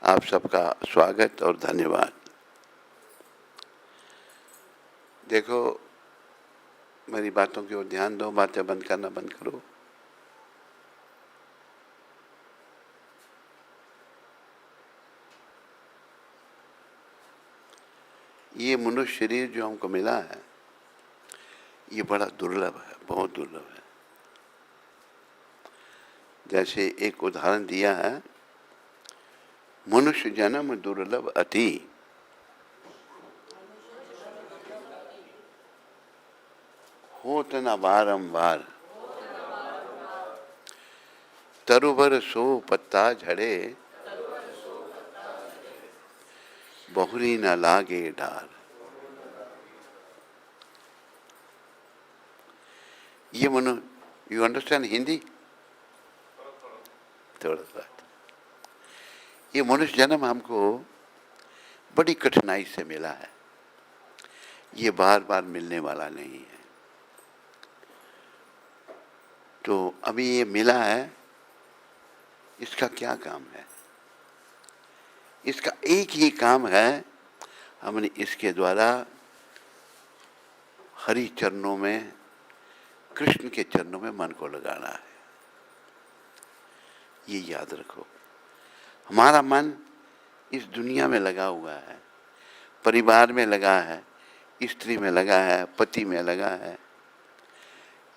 आप सबका स्वागत और धन्यवाद। देखो, मेरी बातों की ओर ध्यान दो, बातें बंद करना बंद करो। ये मनुष्य शरीर जो हमको मिला है, ये बड़ा दुर्लभ है, बहुत दुर्लभ है। जैसे एक उदाहरण दिया है, मनुष्य जन्म दुर्लभ अति, होत न बारंबार, तरुवर सो पत्ता झड़े, बहुरी न लागे डार। ये मनु, यू अंडरस्टैंड हिंदी? थोड़ा सा। ये मनुष्य जन्म हमको बड़ी कठिनाई से मिला है, ये बार बार मिलने वाला नहीं है। तो अभी ये मिला है, इसका क्या काम है? इसका एक ही काम है, हमने इसके द्वारा हरि चरणों में, कृष्ण के चरणों में मन को लगाना है। ये याद रखो, हमारा मन इस दुनिया में लगा हुआ है, परिवार में लगा है, स्त्री में लगा है, पति में लगा है,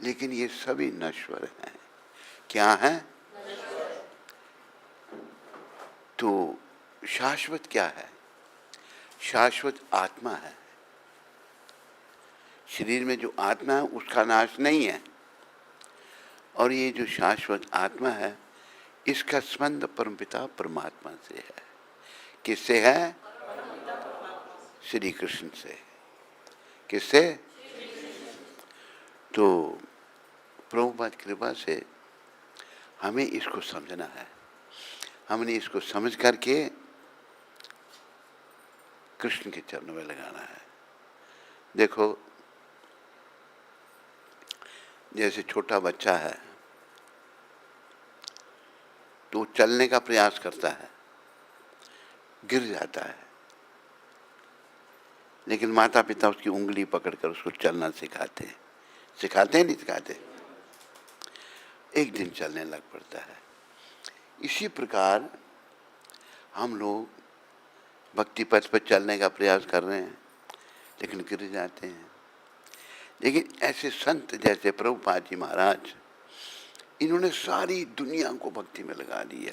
लेकिन ये सभी नश्वर हैं। क्या है? तो शाश्वत क्या है? शाश्वत आत्मा है। शरीर में जो आत्मा है उसका नाश नहीं है, और ये जो शाश्वत आत्मा है, इसका संबंध परमपिता परमात्मा से है। किससे है? श्री कृष्ण से। किससे? तो प्रभुपाद की कृपा से हमें इसको समझना है। हमने इसको समझ करके कृष्ण के चरणों में लगाना है। देखो, जैसे छोटा बच्चा है तो चलने का प्रयास करता है, गिर जाता है, लेकिन माता पिता उसकी उंगली पकड़कर उसको चलना सिखाते हैं। सिखाते हैं, नहीं सिखाते? एक दिन चलने लग पड़ता है। इसी प्रकार हम लोग भक्ति पथ पर चलने का प्रयास कर रहे हैं, लेकिन गिर जाते हैं। लेकिन ऐसे संत जैसे प्रभुपाद जी महाराज, इन्होंने सारी दुनिया को भक्ति में लगा दिया।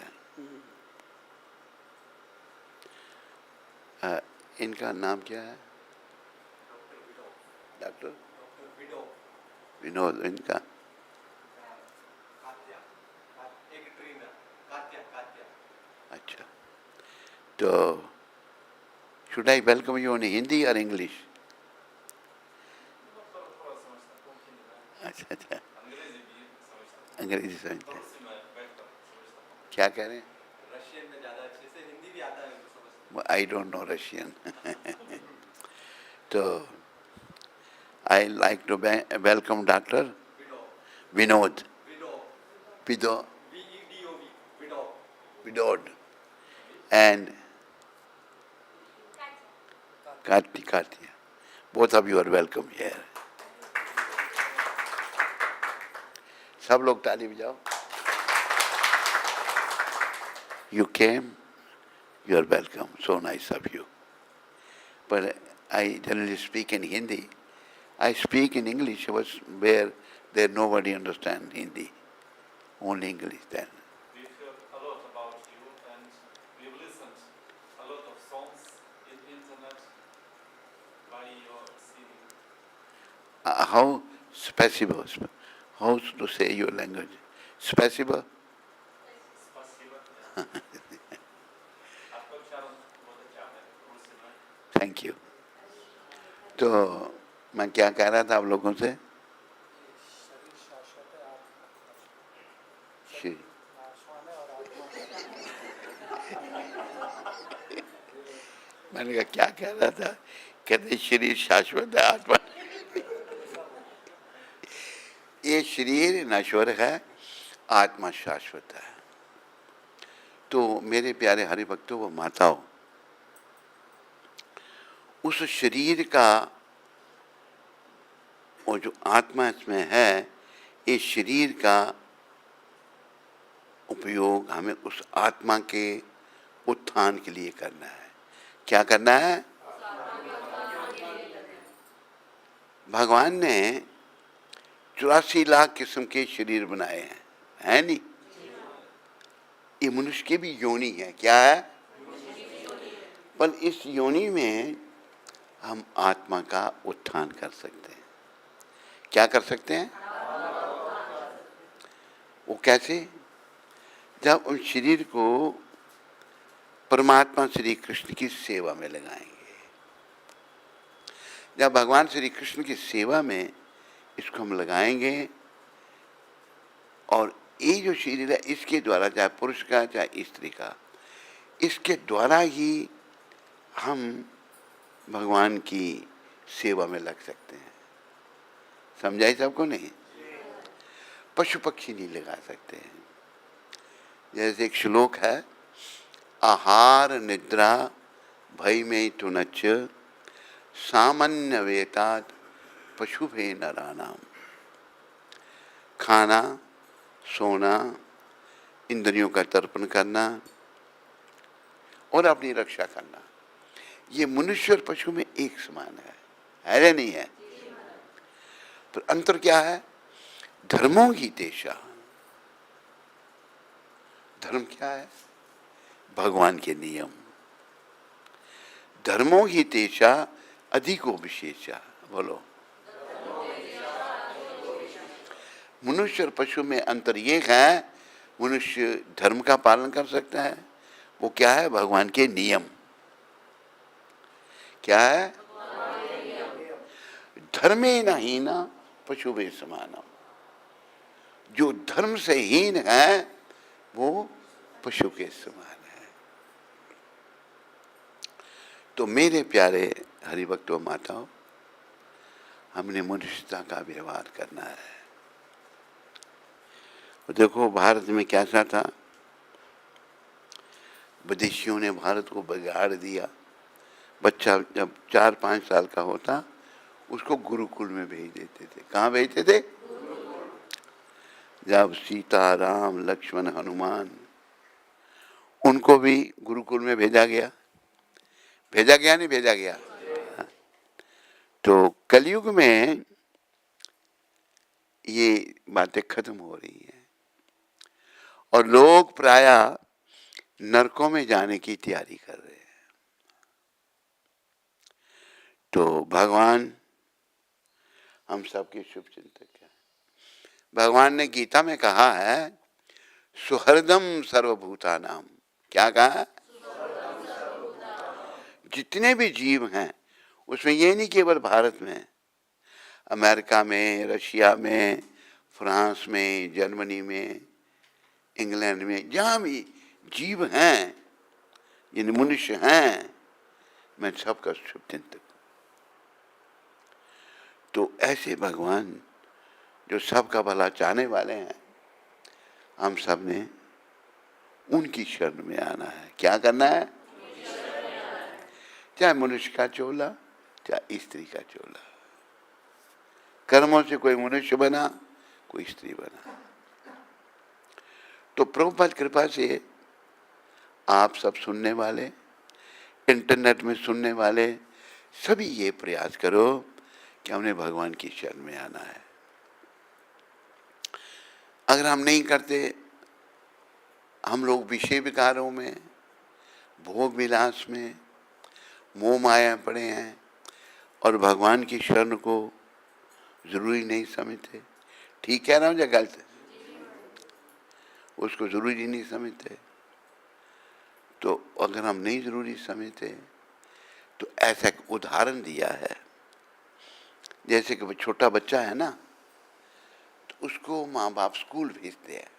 इनका नाम क्या है? डॉक्टर विनोद। इनका अच्छा, तो should I welcome you in Hindi और इंग्लिश? अच्छा अच्छा, अंग्रेजी समझते हैं। क्या कह रहे हैं? रशियन में ज़्यादा अच्छे से, हिंदी भी आता है। I don't know Russian. तो I like to welcome doctor Vinod Pido Vidod and Karthia. Both of you are welcome here. सब लोग ताली बजाओ। You came, you are welcome. So nice of you. But I generally speak in Hindi. I speak in English where there nobody understand Hindi. Only English then. We heard a lot about you, and we've listened a lot of songs in internet by your singing. How spasibo? How to say your language? Spasibo? Спасибо. आपका उच्चारण बहुत अच्छा है, रूसी में। Thank you. तो मैं क्या कह रहा था आप लोगों से? मैंने कहा क्या कह रहा था? कहते शरीर शाश्वत है, आत्मा ये शरीर नश्वर है, आत्मा शाश्वत है। तो मेरे प्यारे हरि भक्तों व माताओं, उस शरीर का वो जो आत्मा इसमें है, इस शरीर का उपयोग हमें उस आत्मा के उत्थान के लिए करना है। क्या करना है? भगवान ने 84 लाख किस्म के शरीर बनाए हैं, है नहीं? ये मनुष्य की भी योनि है। क्या है? पर इस योनि में हम आत्मा का उत्थान कर सकते हैं। क्या कर सकते हैं? वो कैसे? जब उन शरीर को परमात्मा श्री कृष्ण की सेवा में लगाएंगे। जब भगवान श्री कृष्ण की सेवा में इसको हम लगाएंगे, और ये जो शरीर है इसके द्वारा, चाहे पुरुष का चाहे स्त्री का, इसके द्वारा ही हम भगवान की सेवा में लग सकते हैं। समझाई सबको? नहीं? पशु पक्षी नहीं लगा सकते हैं। जैसे एक श्लोक है, आहार निद्रा भय में तुनच सामान्य वेतात पशु भे नरानाम। खाना, सोना, इंद्रियों का तर्पण करना और अपनी रक्षा करना, ये मनुष्य और पशु में एक समान है या नहीं है? तो अंतर क्या है? धर्मों की तेषा। धर्म क्या है? भगवान के नियम। धर्मों ही तेषा अधिको विशेषा। बोलो। मनुष्य और पशु में अंतर ये है, मनुष्य धर्म का पालन कर सकता है। वो क्या है? भगवान के नियम। क्या है? धर्मे न हीना पशु भे समानम। जो धर्म से हीन है वो पशु के समान है। तो मेरे प्यारे हरिभक्तों माताओं, हमने मनुष्यता का व्यवहार करना है। देखो भारत में कैसा था, विदेशियों ने भारत को बिगाड़ दिया। बच्चा जब 4-5 साल का होता उसको गुरुकुल में भेज देते थे। कहाँ भेजते थे? जब सीता, राम, लक्ष्मण, हनुमान, उनको भी गुरुकुल में भेजा गया। भेजा गया नहीं भेजा गया? तो कलयुग में ये बातें खत्म हो रही हैं और लोग प्रायः नरकों में जाने की तैयारी कर रहे हैं। तो भगवान हम सबके शुभ चिंतक हैं। भगवान ने गीता में कहा है, सुहृदम सर्वभूतानाम। क्या कहा है? जितने भी जीव हैं उसमें ये नहीं केवल भारत में, अमेरिका में, रशिया में, फ्रांस में, जर्मनी में, इंग्लैंड में, जहाँ भी जीव हैं, जिन मनुष्य हैं, मैं सबका शुभ चिंतक हूँ। तो ऐसे भगवान जो सबका भला चाहने वाले हैं, हम सब ने उनकी शरण में आना है। क्या करना है? चाहे मनुष्य का चोला, चाहे स्त्री का चोला। कर्मों से कोई मनुष्य बना, कोई स्त्री बना। तो प्रभुपाद कृपा से आप सब सुनने वाले, इंटरनेट में सुनने वाले सभी ये प्रयास करो कि हमने भगवान की शरण में आना है। अगर हम नहीं करते, हम लोग विषय विकारों में, भोग विलास में, मोह माया पड़े हैं और भगवान की शरण को जरूरी नहीं समझते। ठीक कह रहा हूँ या गलत? उसको जरूरी नहीं समझते। तो अगर हम नहीं जरूरी समझते तो ऐसा एक उदाहरण दिया है, जैसे कि छोटा बच्चा है ना, तो उसको माँ बाप स्कूल भेजते हैं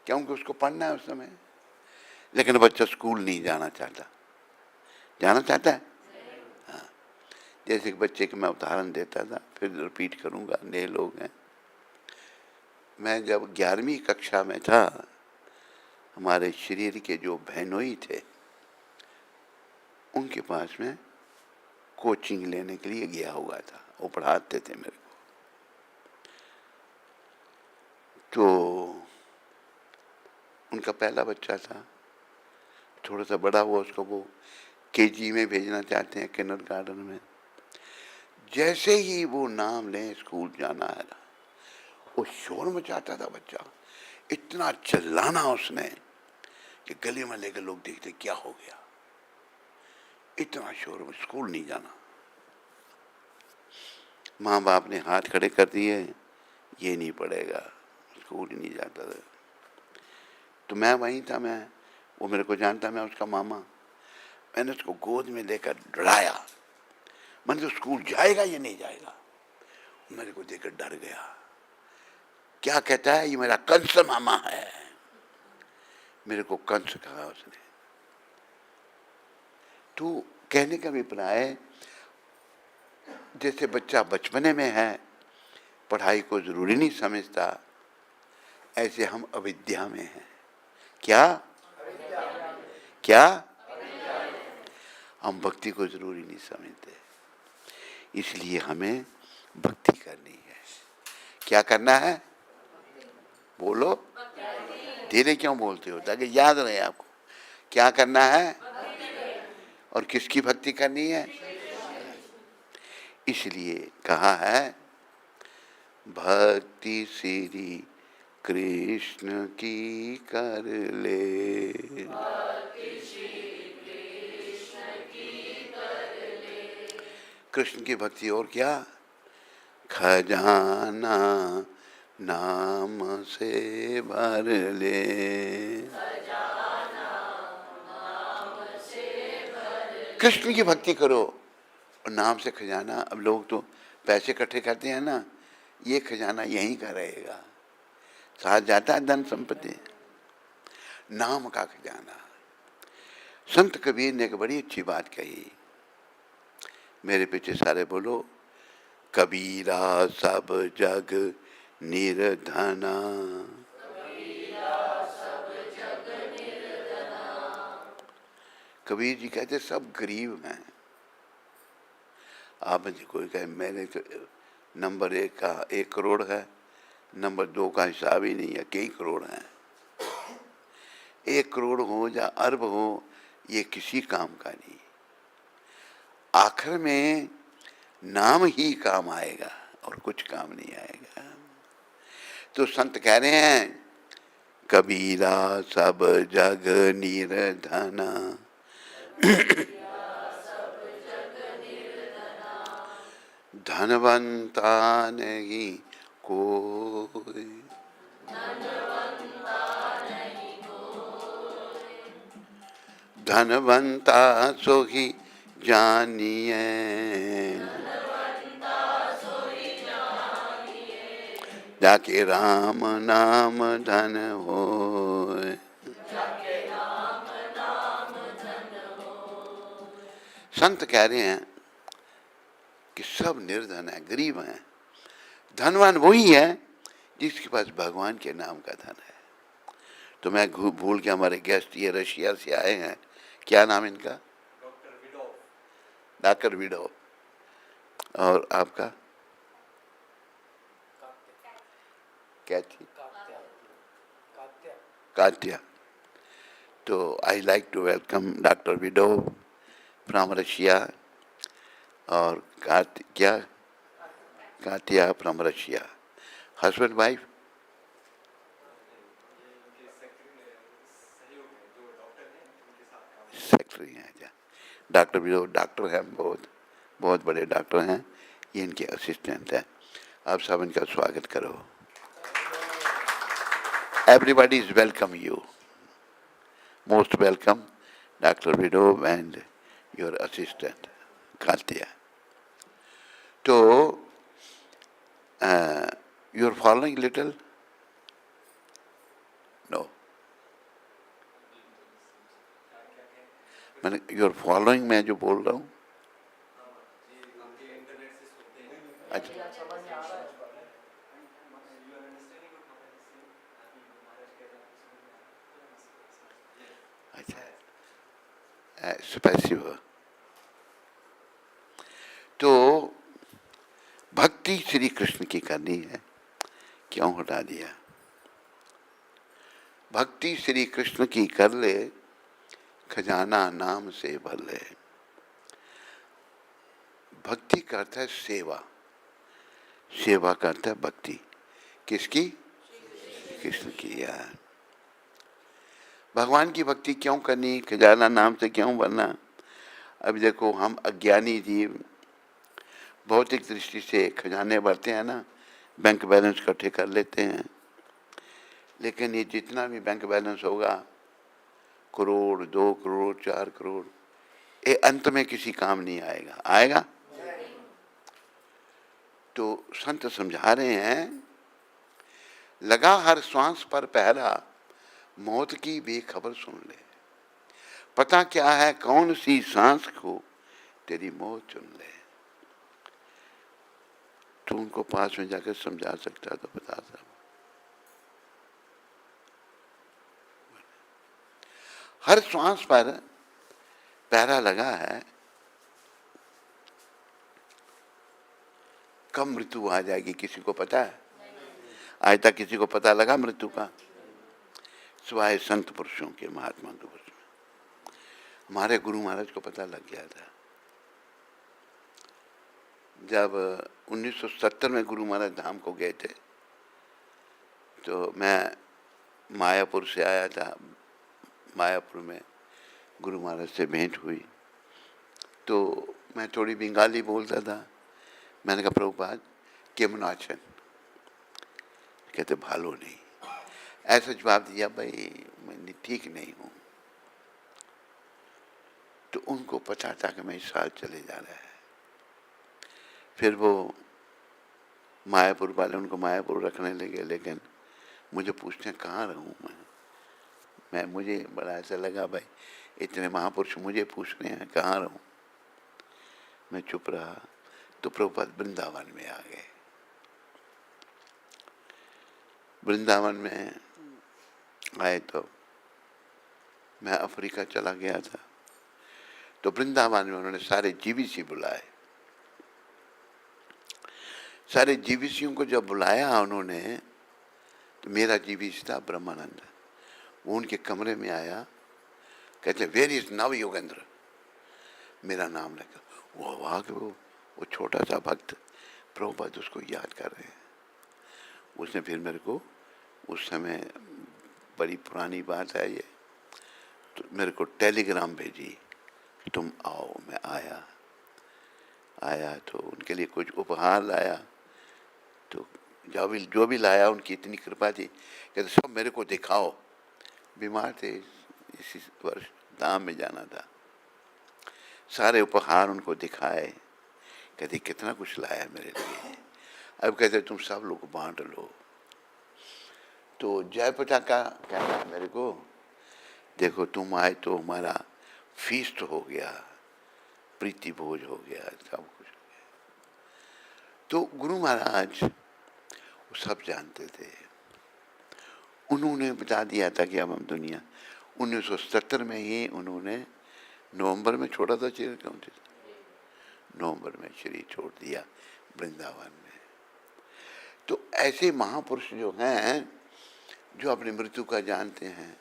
क्योंकि उसको पढ़ना है उस समय। लेकिन बच्चा स्कूल नहीं जाना चाहता। जाना चाहता है? हाँ। जैसे कि बच्चे के मैं उदाहरण देता था, फिर रिपीट करूँगा, नए लोग हैं। मैं जब 11वीं कक्षा में था हमारे शरीर के जो बहनोई थे उनके पास में कोचिंग लेने के लिए गया हुआ था, वो पढ़ाते थे मेरे को। तो उनका पहला बच्चा था, थोड़ा सा बड़ा हुआ, उसको वो केजी में भेजना चाहते हैं, किंडरगार्टन में। जैसे ही वो नाम लें स्कूल जाना है ना, वो शोर मचाता था बच्चा, इतना चिल्लाना उसने कि गली में लेकर लोग देखते क्या हो गया, इतना शोर, स्कूल नहीं जाना। माँ बाप ने हाथ खड़े कर दिए, ये नहीं पढ़ेगा, स्कूल ही नहीं जाता था। तो मैं वहीं था, वो मेरे को जानता, मैं उसका मामा। मैंने उसको गोद में लेकर डराया, मैंने तो स्कूल जाएगा या नहीं जाएगा। मेरे को देखकर डर गया, क्या कहता है, ये मेरा कंस मामा है। मेरे को कंस कहा उसने। तो कहने का अभिप्राय, जैसे बच्चा बचपने में है, पढ़ाई को जरूरी नहीं समझता, ऐसे हम अविद्या में हैं। क्या क्या हम भक्ति को जरूरी नहीं समझते, इसलिए हमें भक्ति करनी है। क्या करना है, बोलो, धीरे क्यों बोलते हो, ताकि याद रहे आपको। क्या करना है और किसकी भक्ति करनी है, इसलिए कहा है भक्ति श्री कृष्ण की कर ले। कृष्ण की भक्ति और क्या, खजाना नाम से भर ले। कृष्ण की भक्ति करो और नाम से खजाना। अब लोग तो पैसे इकट्ठे करते हैं ना, ये खजाना यहीं का रहेगा, साथ जाता है धन संपत्ति, नाम का खजाना। संत कबीर ने एक बड़ी अच्छी बात कही, मेरे पीछे सारे बोलो, कबीरा सब जग निर्धना। कबीर जी कहते सब गरीब हैं। आप में कोई कहे मैंने तो नंबर 1 का 1 करोड़ है, नंबर 2 का हिसाब ही नहीं है, कई करोड़ हैं। 1 करोड़ हो या अरब हो, ये किसी काम का नहीं, आखिर में नाम ही काम आएगा और कुछ काम नहीं आएगा। तो संत कह रहे हैं, कबीरा सब जग निर्धना। धनवंता नहीं कोई, धनवंता सो ही जानिए, जाके राम नाम धन होए। संत कह रहे हैं कि सब निर्धन है, गरीब हैं, धनवान वही है जिसके पास भगवान के नाम का धन है। तो मैं भूल के, हमारे गेस्ट ये रशिया से आए हैं, क्या नाम इनका, डॉक्टर विडो, और आपका क्या थी, कात्या। तो I like to welcome doctor Vido from Russia और Katya from Russia, husband wife. Secretary हैं, डॉक्टर विडो डॉक्टर हैं, बहुत बहुत बड़े डॉक्टर हैं, ये इनके असिस्टेंट हैं। आप सब इनका स्वागत करो। Everybody is welcome you. Most welcome, Dr. Vido and your assistant, Katya. So, you are following little? No. मैंने you are following मैं जो बोल रहा हूँ, अच्छा, पैसिव। तो भक्ति श्री कृष्ण की करनी है, क्यों हटा दिया? भक्ति श्री कृष्ण की कर ले, खजाना नाम से भर ले। भक्ति करता है सेवा, सेवा करता है भक्ति। किसकी? कृष्ण की। यार भगवान की भक्ति क्यों करनी, खजाना नाम से क्यों भरना? अब देखो, हम अज्ञानी जीव भौतिक दृष्टि से खजाने भरते हैं ना, बैंक बैलेंस इकट्ठे कर लेते हैं, लेकिन ये जितना भी बैंक बैलेंस होगा, करोड़, 2 करोड़, 4 करोड़, ये अंत में किसी काम नहीं आएगा। आएगा? तो संत समझा रहे हैं, लगा हर श्वास पर पहरा, मौत की बेखबर सुन ले। पता क्या है कौन सी सांस को तेरी मौत चुन ले। तो उनको पास में जाकर समझा सकता तो बता साहब। हर श्वास पर पहरा लगा है, कब मृत्यु आ जाएगी किसी को पता है? आज तक किसी को पता लगा मृत्यु का? सिवाय संत पुरुषों के, महात्मा के पुरुषों। हमारे गुरु महाराज को पता लग गया था। जब 1970 में गुरु महाराज धाम को गए थे, तो मैं मायापुर से आया था। मायापुर में गुरु महाराज से भेंट हुई, तो मैं थोड़ी बंगाली बोलता था। मैंने कहा प्रभुपाद केमन आछन? कहते भालो नहीं। ऐसा जवाब दिया, भाई मैं ठीक नहीं हूँ। तो उनको पता था कि मैं इस साल चले जा रहा है। फिर वो मायापुर वाले उनको मायापुर रखने लगे, लेकिन मुझे पूछते हैं कहाँ रहूँ मैं मुझे बड़ा ऐसा लगा, भाई इतने महापुरुष मुझे पूछ रहे हैं कहाँ रहूँ। मैं चुप रहा। तो प्रभुपाद वृंदावन में आ गए। वृंदावन में आए तो मैं अफ्रीका चला गया था। तो वृंदावन में उन्होंने सारे जीवीसी बुलाए। सारे जीवीसियों को जब बुलाया उन्होंने, तो मेरा जीवीसी था ब्रह्मानंद। वो उनके कमरे में आया, कहते वेयर इज नव योगेंद्र? मेरा नाम लगा। वो वाह, वो छोटा सा भक्त प्रभुपाद उसको याद कर रहे हैं। उसने फिर मेरे को, उस समय बड़ी पुरानी बात है ये, तो मेरे को टेलीग्राम भेजी, तुम आओ। मैं आया तो उनके लिए कुछ उपहार लाया। तो जो भी लाया उनकी इतनी कृपा थी, कहते सब मेरे को दिखाओ। बीमार थे, इसी वर्ष धाम में जाना था। सारे उपहार उनको दिखाए। कहते कितना कुछ लाया मेरे लिए। अब कहते तुम सब लोग बांट लो। तो जयप्रदा का कहना मेरे को, देखो तुम आए तो हमारा फीस्ट हो गया, प्रीति भोज हो गया, सब कुछ हो गया। तो गुरु महाराज वो सब जानते थे। उन्होंने बता दिया था कि अब हम दुनिया 1970 में ही उन्होंने नवंबर में छोड़ा था शरीर। कौन थे? नवंबर में शरीर छोड़ दिया वृंदावन में। तो ऐसे महापुरुष जो हैं, जो अपनी मृत्यु का जानते हैं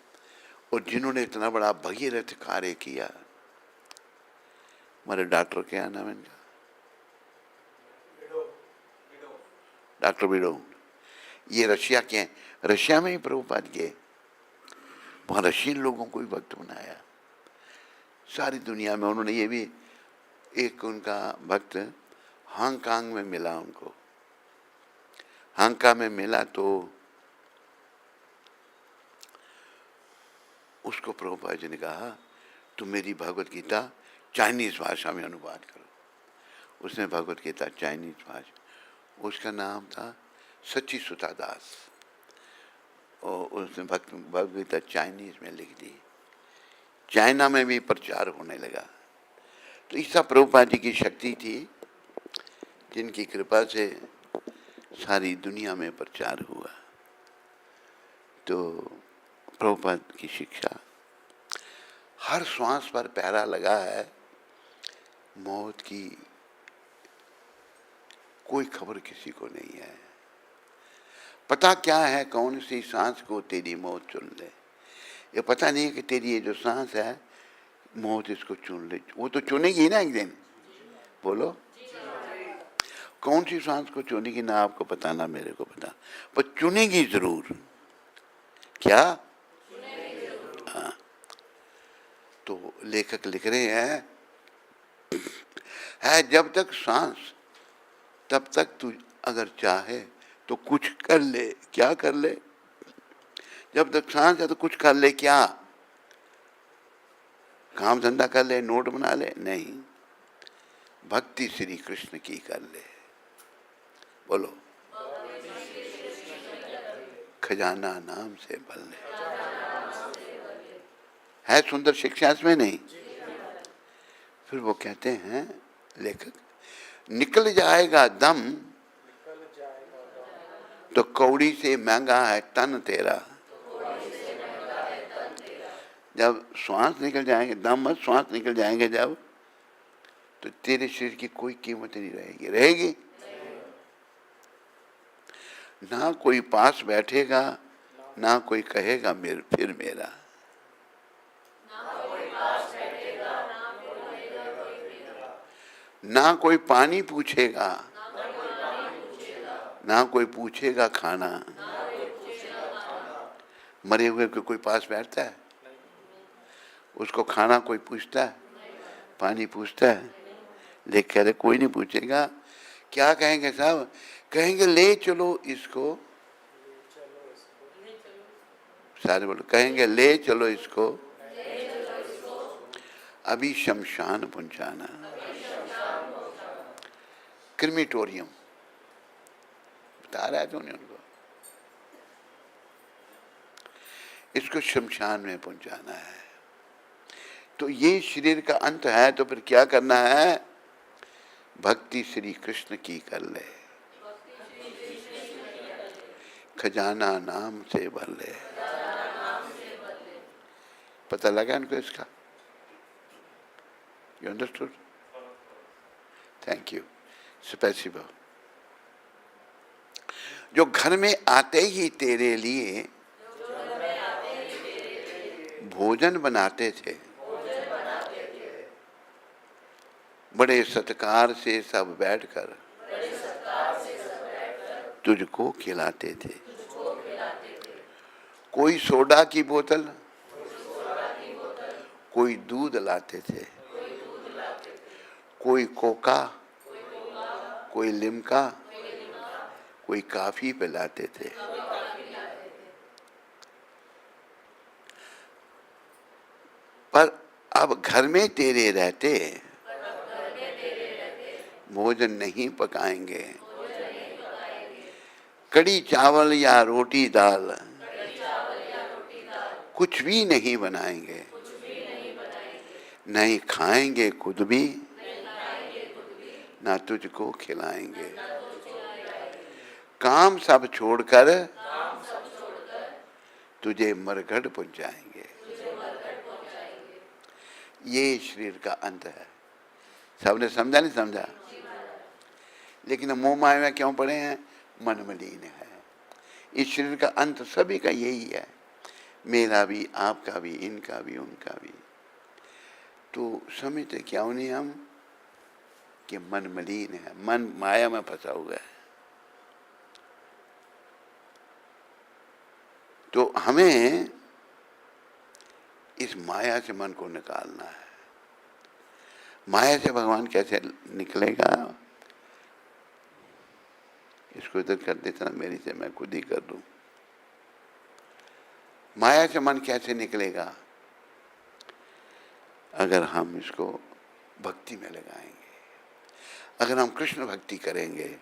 और जिन्होंने इतना बड़ा भगीरथ कार्य किया। हमारे डॉक्टर क्या नाम है इनका? Doctor BDO. ये रशिया के हैं। रशिया में ही प्रभुपाद गए, वहाँ रशियन लोगों को भी भक्त बनाया। सारी दुनिया में उन्होंने, ये भी एक उनका भक्त हांगकांग में मिला उनको। हांगकांग में मिला तो उसको प्रभुपाद जी ने कहा तुम मेरी भगवत गीता चाइनीज भाषा में अनुवाद करो। उसने भगवत गीता चाइनीज भाषा, उसका नाम था सच्ची सुता दास, और उसने भगवत गीता चाइनीज में लिख दी। चाइना में भी प्रचार होने लगा। तो ईसा प्रभुपाद जी की शक्ति थी, जिनकी कृपा से सारी दुनिया में प्रचार हुआ। तो प्रभुपाद की शिक्षा हर श्वास पर पहरा लगा है, मौत की कोई खबर किसी को नहीं है। पता क्या है कौन सी सांस को तेरी मौत चुन ले, ये पता नहीं है कि तेरी ये जो सांस है मौत इसको चुन ले। वो तो चुनेगी ना एक दिन, बोलो कौन सी सांस को चुनेगी, ना आपको पता ना मेरे को पता, पर चुनेगी जरूर। क्या? हाँ। तो लेखक लिख रहे हैं, है जब तक सांस तब तक तू अगर चाहे तो कुछ कर ले। क्या कर ले? जब तक सांस है तो कुछ कर ले। क्या? काम धंधा कर ले, नोट बना ले? नहीं, भक्ति श्री कृष्ण की कर ले। बोलो, खजाना नाम से भर ले। है सुंदर शिक्षा इसमें? नहीं। फिर वो कहते हैं लेखक, निकल जाएगा दम तो कौड़ी से महंगा है तन तेरा। जब श्वास निकल जाएंगे, दम मत, श्वास निकल जाएंगे जब, तो तेरे शरीर की कोई कीमत नहीं रहेगी। रहेगी ना, कोई पास बैठेगा ना कोई कहेगा मेरे फिर मेरा। ना कोई पानी पूछेगा ना कोई पूछेगा खाना। मरे हुए के कोई पास बैठता है? उसको खाना कोई पूछता है? पानी पूछता है? लेकिन कह रहे कोई नहीं पूछेगा। क्या कहेंगे साहब? कहेंगे ले चलो इसको। सारे बोलो, कहेंगे ले चलो इसको अभी शमशान पहुंचाना। क्रिमिटोरियम बता रहा है तो उन्हें, उनको इसको शमशान में पहुंचाना है। तो ये शरीर का अंत है, तो फिर क्या करना है? भक्ति श्री कृष्ण की कर ले, खजाना नाम से भर ले। पता लगा इनको इसका? You understood? Thank you, specific. जो घर में आते ही तेरे लिए भोजन बनाते थे, बड़े सत्कार से सब बैठकर तुझको खिलाते थे। कोई सोडा की बोतल, कोई दूध लाते थे, कोई कोका, कोई लिमका, कोई काफी पिलाते थे। पर अब घर में तेरे रहते भोजन नहीं पकाएंगे, कड़ी चावल या रोटी दाल कुछ भी नहीं बनाएंगे, नहीं खाएंगे खुद भी ना तुझको खिलाएंगे। काम सब छोड़कर तुझे मरघट पहुंचाएंगे। ये शरीर का अंत है। सबने समझा नहीं समझा? लेकिन मोह माया में क्यों पड़े हैं? मन मलिन है। इस शरीर का अंत सभी का यही है, मेरा भी, आपका भी, इनका भी, उनका भी। तो समझते क्यों नहीं हम कि मन मलिन है, मन माया में फंसा हुआ है। तो हमें इस माया से मन को निकालना है। माया से भगवान कैसे निकलेगा? इसको इधर कर देता ना, मेरी से मैं खुद ही कर दूं। माया से मन कैसे निकलेगा? अगर हम इसको भक्ति में लगाएंगे, अगर हम कृष्ण भक्ति करेंगे,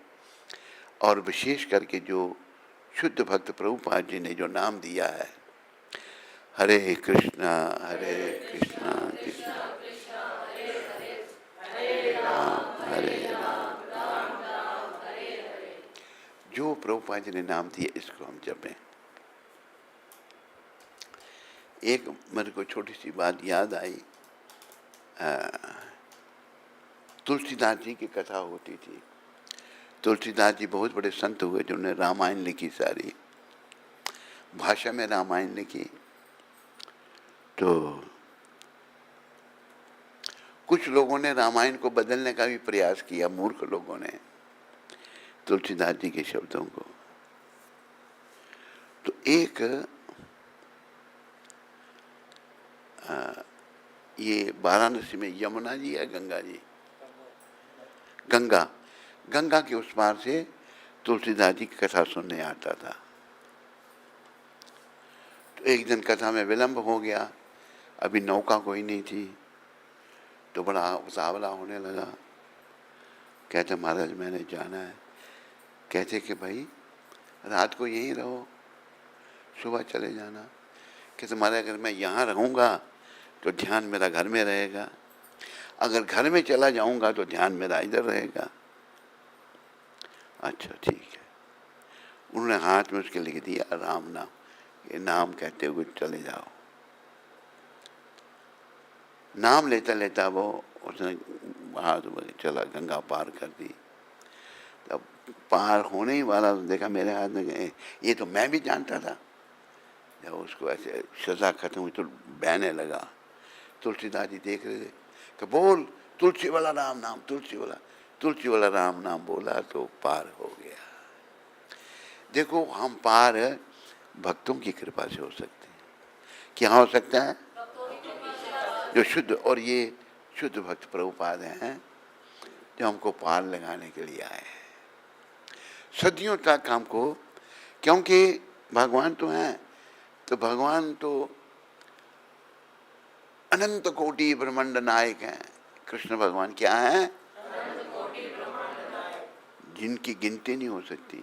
और विशेष करके जो शुद्ध भक्त प्रभुपाद जी ने जो नाम दिया है, हरे कृष्णा कृष्णा हरे राम, जो प्रभुपाद जी ने नाम दिया इसको हम जपें। एक मेरे को छोटी सी बात याद आई। तुलसीदास जी की कथा होती थी। तुलसीदास जी बहुत बड़े संत हुए जिन्होंने रामायण लिखी, सारी भाषा में रामायण लिखी। तो कुछ लोगों ने रामायण को बदलने का भी प्रयास किया, मूर्ख लोगों ने, तुलसीदास जी के शब्दों को। तो एक ये वाराणसी में यमुना जी है, गंगा जी, गंगा के उस पार से तुलसीदास जी की कथा सुनने आता था। तो एक दिन कथा में विलंब हो गया, अभी नौका कोई नहीं थी, तो बड़ा उतावला होने लगा। कहते महाराज मैंने जाना है। कहते कि भाई रात को यहीं रहो, सुबह चले जाना। कहते महाराज अगर मैं यहाँ रहूँगा तो ध्यान मेरा घर में रहेगा, अगर घर में चला जाऊँगा तो ध्यान मेरा इधर रहेगा। अच्छा ठीक है। उन्होंने हाथ में उसके लिख दिया राम नाम, ये नाम कहते हुए चले जाओ। नाम लेता लेता वो उसने हाथ चला, गंगा पार कर दी। तब पार होने ही वाला तो देखा मेरे हाथ में, ये तो मैं भी जानता था। जब उसको ऐसे सजा खत्म हुई तो बहने लगा। तुलसीदास जी देख रहे थे कि बोल तुलसी वाला राम नाम, तुलसी वाला राम नाम बोला तो पार हो गया। देखो हम पार भक्तों की कृपा से हो सकते हैं। क्या हो सकता है? जो शुद्ध, और ये शुद्ध भक्त प्रभुपाद हैं जो हमको पार लगाने के लिए आए हैं सदियों तक हमको। क्योंकि भगवान तो हैं, तो भगवान तो अनंत कोटि ब्रह्मांड नायक हैं। कृष्ण भगवान क्या हैं? जिनकी गिनती नहीं हो सकती,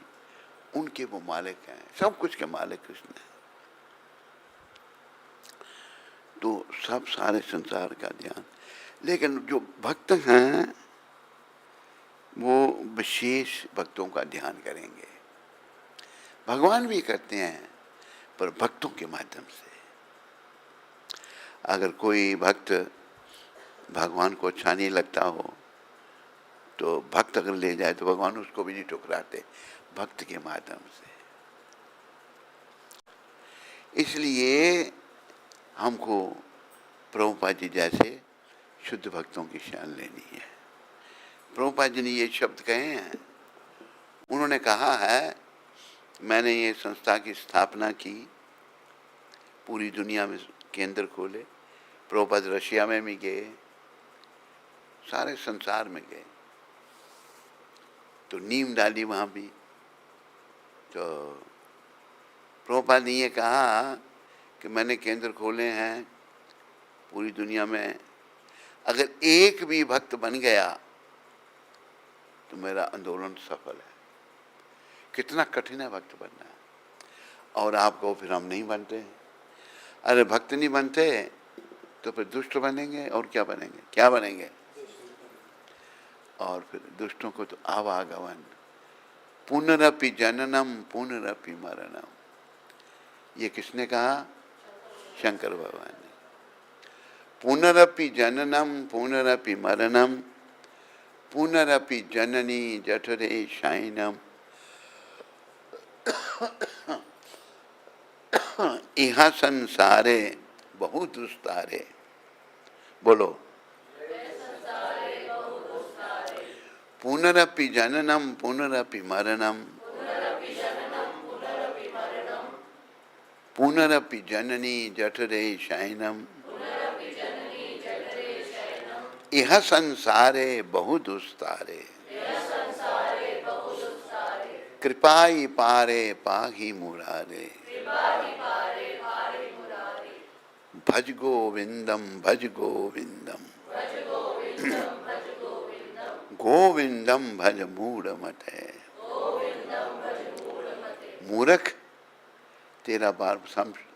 उनके वो मालिक हैं, सब कुछ के मालिक कृष्ण है। तो सब सारे संसार का ध्यान, लेकिन जो भक्त हैं वो विशेष भक्तों का ध्यान करेंगे। भगवान भी करते हैं पर भक्तों के माध्यम से। अगर कोई भक्त भगवान को अच्छा नहीं लगता हो तो भक्त अगर ले जाए तो भगवान उसको भी नहीं ठुकराते, भक्त के माध्यम से। इसलिए हमको प्रभुपाद जी जैसे शुद्ध भक्तों की शरण लेनी है। प्रभुपाद जी ने ये शब्द कहे हैं। उन्होंने कहा है मैंने ये संस्था की स्थापना की, पूरी दुनिया में केंद्र खोले। प्रभुपाद रशिया में भी गए, सारे संसार में गए, तो नींव डाली वहाँ भी। तो प्रभुपाद ने ये कहा कि मैंने केंद्र खोले हैं पूरी दुनिया में, अगर एक भी भक्त बन गया तो मेरा आंदोलन सफल है। कितना कठिन है भक्त बनना। और आपको फिर हम नहीं बनते। अरे भक्त नहीं बनते तो फिर दुष्ट बनेंगे, और क्या बनेंगे? क्या बनेंगे? और फिर दुष्टों को तो आवागमन, पुनरपि जननम पुनरपि मरणम। ये किसने कहा? शंकर भगवान ने। पुनरपि जननम पुनरपि मरणम पुनरपि जननी जठरे शयनम इहा संसारे बहुत दुस्तारे। बोलो, पुनरपि जननम पुनरपि मरणम पुनरपि जननी जठरे शयनम इह संसारे बहु दुस्तारे कृपाई पारे पाहि मुरारे भज गोविंदम भज गोविंदम गोविंदम भज मूढ़मते। मूर्ख, तेरा बार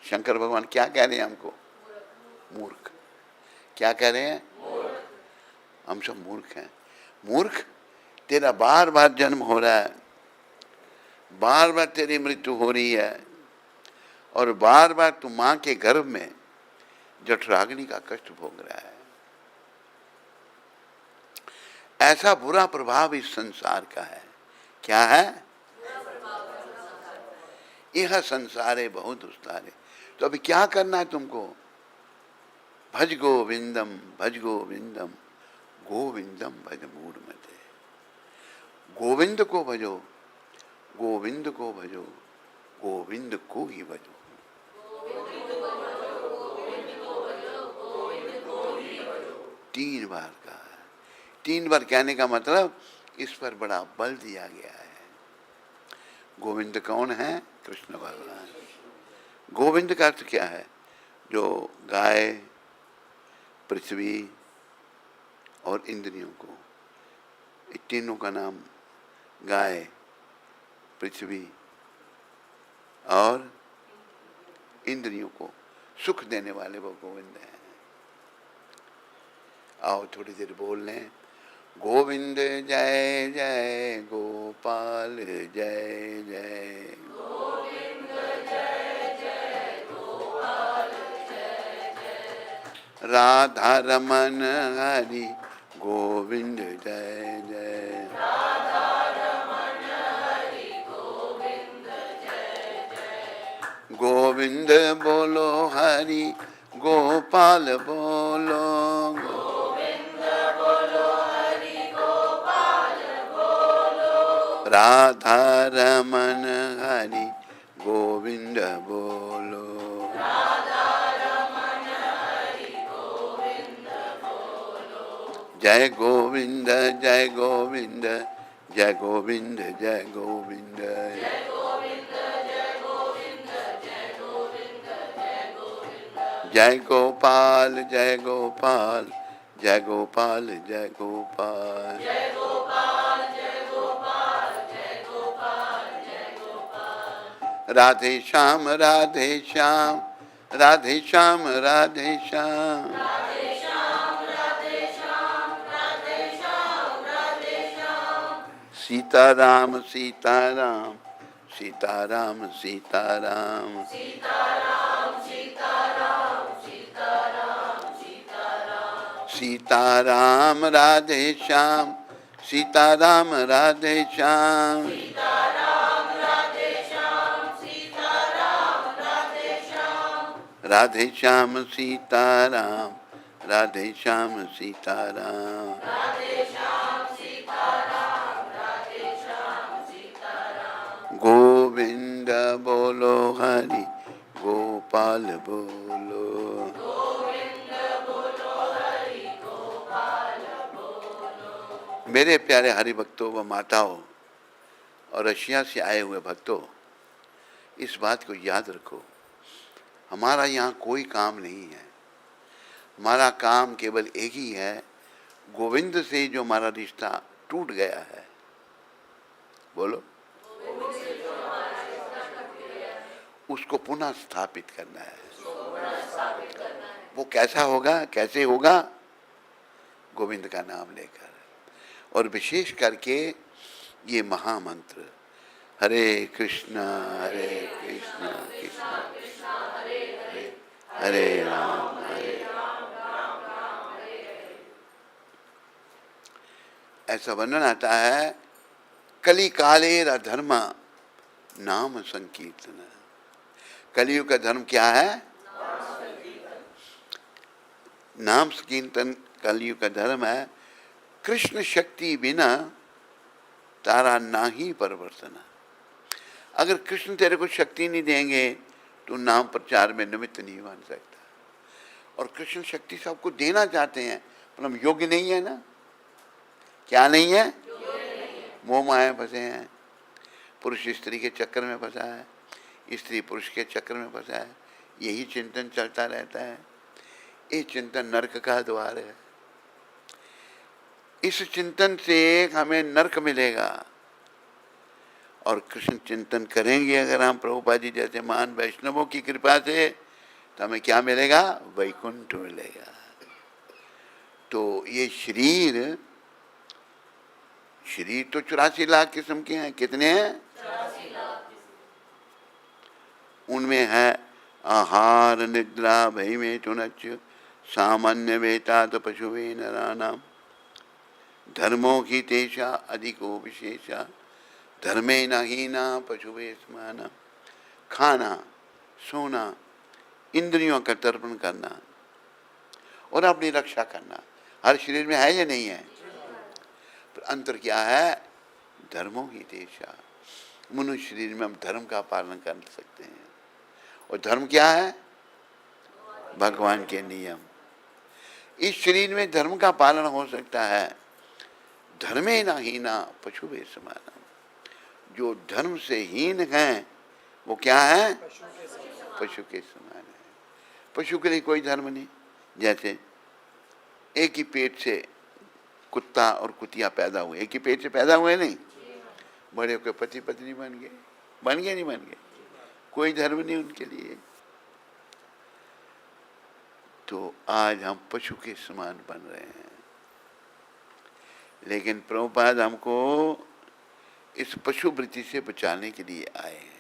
शंकर भगवान क्या कह रहे हैं हमको? मूर्ख। क्या कह रहे हैं? हम सब मूर्ख हैं। मूर्ख, तेरा बार बार जन्म हो रहा है, बार बार तेरी मृत्यु हो रही है, और बार बार तू माँ के गर्भ में जठराग्नि का कष्ट भोग रहा है। ऐसा बुरा प्रभाव इस संसार का है। क्या है? यह संसार है बहुत दुस्तारे। तो अभी क्या करना है तुमको? भज गोविंदम भज गोविंदम गोविंदम भज मूढ़मते। गोविंद को भजो, गोविंद को भजो, गोविंद को ही भजो। तीन बार कहा है। तीन बार कहने का मतलब इस पर बड़ा बल दिया गया है। गोविंद कौन है? कृष्ण भगवान। गोविंद का अर्थ क्या है? जो गाय, पृथ्वी और इंद्रियों को, इन तीनों का नाम गाय, पृथ्वी और इंद्रियों को सुख देने वाले वो गोविंद हैं। आओ थोड़ी देर बोल लें। गोविंद जय जय गोपाल जय जय, गोविंद जय जय गोपाल जय जय, राधा रमन हरि गोविंद जय जय, राधा रमन हरि गोविंद जय जय, गोविंद बोलो हरि गोपाल बोलो, गोविंद बोलो हरि गोपाल बोलो, राधा रमन हरि गोविंद बोलो, राधा रमन हरि गोविंद बोलो, जय गोविंद जय गोविंद जय गोविंद जय गोविंद, जय गोविंद जय गोविंद जय गोविंद जय गोविंद, जय गोपाल जय गोपाल जय गोपाल जय गोपाल, जय गोपाल जय गोपाल जय गोपाल जय गोपाल, राधे श्याम राधे श्याम राधे श्याम राधे श्याम, राधे श्याम राधे श्याम राधे श्याम राधे श्याम, सीताराम सीताराम सीताराम सीताराम, सीताराम सीताराम सीताराम सीताराम, सीताराम राधे श्याम सीताराम राधे श्याम, सीताराम राधे श्याम सीताराम राधे श्याम, राधे श्याम सीताराम राधे श्याम सीताराम, राधे श्याम सीताराम राधे श्याम सीताराम, गोविंद बोलो हरि गोपाल बोलो, गोविंद बोलो हरि गोपाल बोलो, मेरे प्यारे हरि भक्तों व माताओं और रशिया से आए हुए भक्तों, इस बात को याद रखो, हमारा यहाँ कोई काम नहीं है। हमारा काम केवल एक ही है, गोविंद से जो हमारा रिश्ता टूट गया है, बोलो, उसको पुनः स्थापित करना है। वो कैसा होगा? कैसे होगा? गोविंद का नाम लेकर, और विशेष करके ये महामंत्र हरे कृष्णा कृष्णा कृष्णा हरे हरे हरे राम हरे राम राम राम हरे हरे, ऐसा वर्णन आता है, कली कालेर अधर्म नाम संकीर्तन। कलियुग का धर्म क्या है? नाम संकीर्तन कलियुग का धर्म है। कृष्ण शक्ति बिना तारा ना ही परिवर्तन। अगर कृष्ण तेरे को शक्ति नहीं देंगे तो नाम प्रचार में निमित्त नहीं बन सकता। और कृष्ण शक्ति सबको देना चाहते हैं, पर हम योग्य नहीं है ना। क्या नहीं है? मोह माया फंसे हैं, पुरुष स्त्री के चक्कर में फंसा है, स्त्री पुरुष के चक्कर में फंसा है। यही चिंतन चलता रहता है। ये चिंतन नरक का द्वार है। इस चिंतन से हमें नरक मिलेगा। और कृष्ण चिंतन करेंगे अगर हम प्रभुपाद जी जैसे महान वैष्णवों की कृपा से, तो हमें क्या मिलेगा? वैकुंठ मिलेगा। तो ये शरीर तो 84 लाख किस्म के हैं। कितने हैं? 84 लाख, उनमें है आहार निद्रा भय में चुनच सामान्य वेतात पशुवे नरानाम धर्मो की तेषा अधिको विशेषा धर्मे न हीना पशुवे समाना। खाना, सोना, इंद्रियों का तर्पण करना और अपनी रक्षा करना हर शरीर में है या नहीं है? पर अंतर क्या है? धर्मों की तेषा, मनुष्य शरीर में हम धर्म का पालन कर सकते हैं। और धर्म क्या है? भगवान के नियम। इस शरीर में धर्म का पालन हो सकता है। धर्मे न हीना पशुवे समाना। जो धर्म से हीन हैं वो क्या है? पशु के समान है। पशु के लिए कोई धर्म नहीं। जैसे एक ही पेट से कुत्ता और कुतिया पैदा हुए, एक ही पेट से पैदा हुए नहीं, बड़े होकर पति पत्नी बन गए, नहीं बन गए? कोई धर्म नहीं उनके लिए। तो आज हम पशु के समान बन रहे हैं। लेकिन प्रभुपाद हमको इस पशु वृत्ति से बचाने के लिए आए हैं।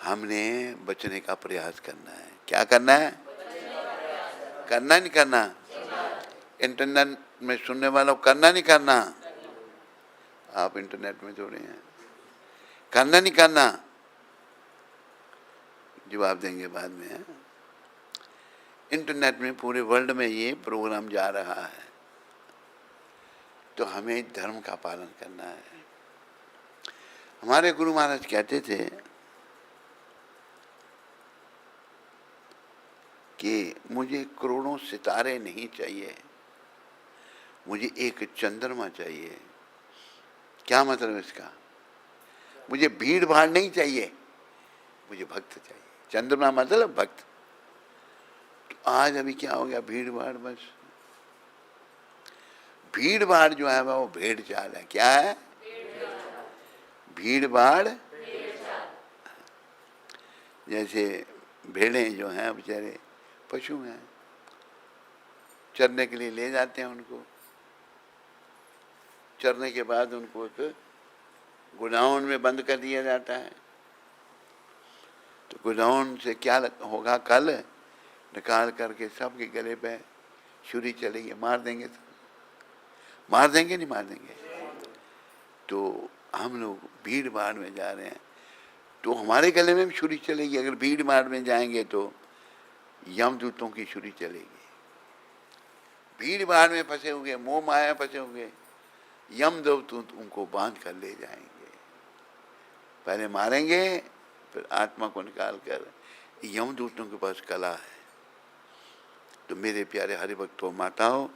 हमने बचने का प्रयास करना है। क्या करना है? करना नहीं करना? इंटरनेट में सुनने वालों करना नहीं करना? आप इंटरनेट में जुड़े हैं, करना नहीं करना? जवाब देंगे बाद में। इंटरनेट में पूरे वर्ल्ड में ये प्रोग्राम जा रहा है, तो हमें धर्म का पालन करना है। हमारे गुरु महाराज कहते थे कि मुझे करोड़ों सितारे नहीं चाहिए, मुझे एक चंद्रमा चाहिए। क्या मतलब इसका? मुझे भीड़ भाड़ नहीं चाहिए, मुझे भक्त चाहिए। चंद्रमा मतलब भक्त। तो आज अभी क्या हो गया? भीड़ भाड़। बस भीड़ भाड़ जो है वो भेड़ चाल है। क्या है? भीड़ भाड़। जैसे भेड़ें जो हैं बेचारे पशु हैं, चरने के लिए ले जाते हैं उनको। चरने के बाद उनको एक गोडाउन में बंद कर दिया जाता है। तो गोडाउन से क्या होगा? कल निकाल करके सबके गले पे छुरी चलेगी, मार देंगे। तो मार देंगे नहीं मार देंगे? तो हम लोग भीड़ भाड़ में जा रहे हैं, तो हमारे गले में भी छुरी चलेगी। अगर भीड़ भाड़ में जाएंगे तो यमदूतों की छुरी चलेगी। भीड़ भाड़ में फंसे हुए, मोह माया फंसे हुए यमदूत उनको बांध कर ले जाएंगे। पहले मारेंगे, फिर आत्मा को निकाल कर। यमदूतों के पास कला है। तो मेरे प्यारे हरिभक्तों, माताओं,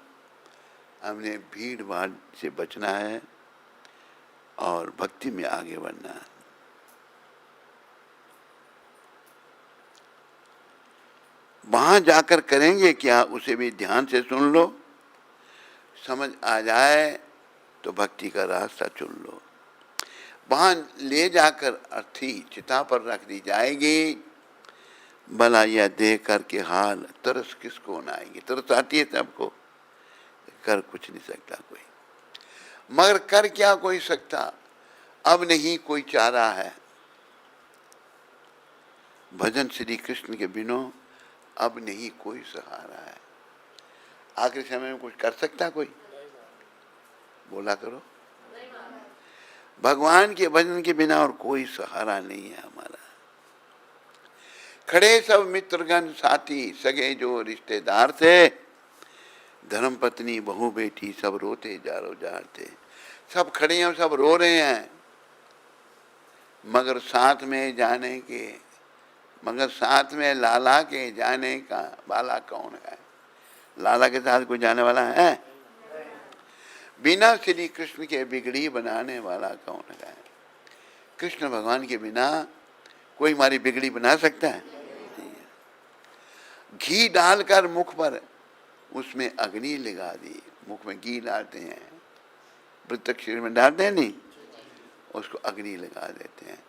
हमने भीड़ भाड़ से बचना है और भक्ति में आगे बढ़ना है। वहां जाकर करेंगे क्या, उसे भी ध्यान से सुन लो। समझ आ जाए तो भक्ति का रास्ता चुन लो। वहां ले जाकर अर्थी चिता पर रख दी जाएगी। भला यह देख करके हाल तरस किसको न आएगी? तरस आती है सबको, कर कुछ नहीं सकता कोई। मगर कर क्या कोई सकता? अब नहीं कोई चारा है। भजन श्री कृष्ण के बिनो अब नहीं कोई सहारा है। आखिरी समय में कुछ कर सकता कोई? बोला करो। भगवान के भजन के बिना और कोई सहारा नहीं है हमारा। खड़े सब मित्रगण साथी सगे जो रिश्तेदार थे, धर्म पत्नी बहू बेटी सब रोते जारो जार थे। सब खड़े हैं, सब रो रहे हैं, मगर साथ में लाला के जाने का वाला कौन है? लाला के साथ कोई जाने वाला है? बिना श्री कृष्ण के बिगड़ी बनाने वाला कौन है? कृष्ण भगवान के बिना कोई हमारी बिगड़ी बना सकता है? नहीं। घी डालकर मुख पर उसमें अग्नि लगा दी। मुख में घी डालते हैं, मृतक शरीर में डालते हैं नहीं, उसको अग्नि लगा देते हैं।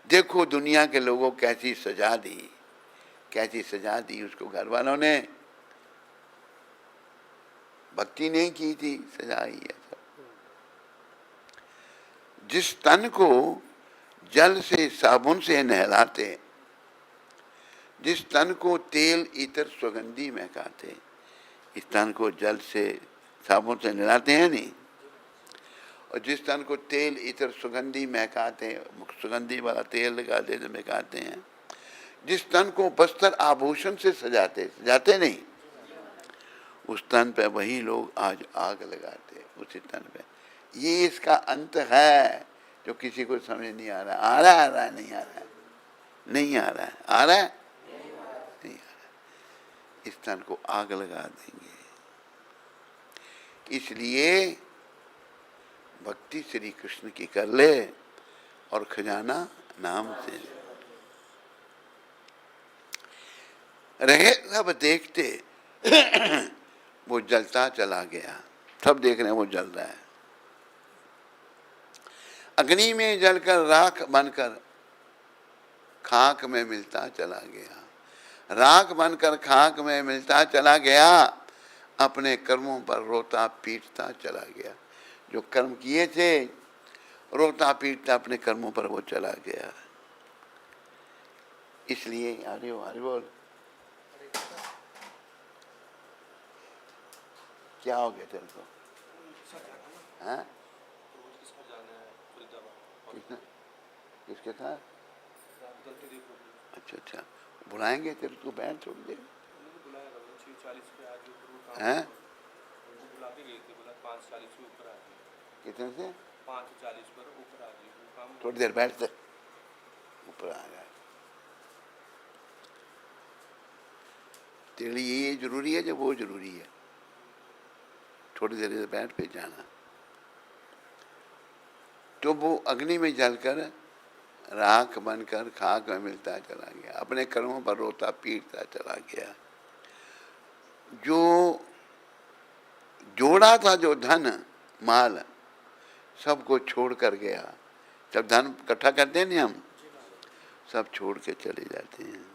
देखो दुनिया के लोगों कैसी सजा दी, कैसी सजा दी उसको घर वालों ने। भक्ति नहीं की थी, सजा ही है सब। जिस तन को जल से साबुन से नहलाते, जिस तन को तेल इतर सुगंधी महकाते। इस तन को जल से साबुन से नहलाते हैं नहीं, और जिस तन को तेल इतर सुगंधी महकाते, सुगंधी वाला तेल लगाते तो महकाते हैं। जिस तन को बस्तर आभूषण से सजाते, सजाते नहीं, उस तन पे वही लोग आज आग लगाते, उसी तन पे। ये इसका अंत है जो किसी को समझ नहीं आ रहा। आ रहा है नहीं आ रहा है, नहीं आ रहा है, आ रहा है नहीं आ रहा है। इस तन को आग लगा देंगे। इसलिए भक्ति श्री कृष्ण की कर ले और खजाना नाम से रहे। सब देखते वो जलता चला गया, सब देख रहे हैं वो जल रहा है। अग्नि में जलकर राख बनकर खाक में मिलता चला गया, राख बनकर खाक में मिलता चला गया, अपने कर्मों पर रोता पीटता चला गया। जो कर्म किए थे, रोता पीटता अपने कर्मों पर वो चला गया। इसलिए हरि बोल। क्या हो गया तेरे को? हाँ? किसके साथ? अच्छा अच्छा, बुलाएंगे तेरे को, बैठ थोड़ी देर। हैं? कितने से? 5:40 पर ऊपर आ गई। थोड़ी देर बैठते, ऊपर आ गया। तेरे लिए ये जरूरी है, जब वो जरूरी है। थोड़ी देर बैठ पे जाना। तो वो अग्नि में जलकर राख बनकर खाक में मिलता चला गया, अपने कर्मों पर रोता पीटता चला गया। जो जोड़ा था, जो धन माल, सबको छोड़ कर गया। जब धन इकट्ठा करते हैं ना हम, सब छोड़ के चले जाते हैं।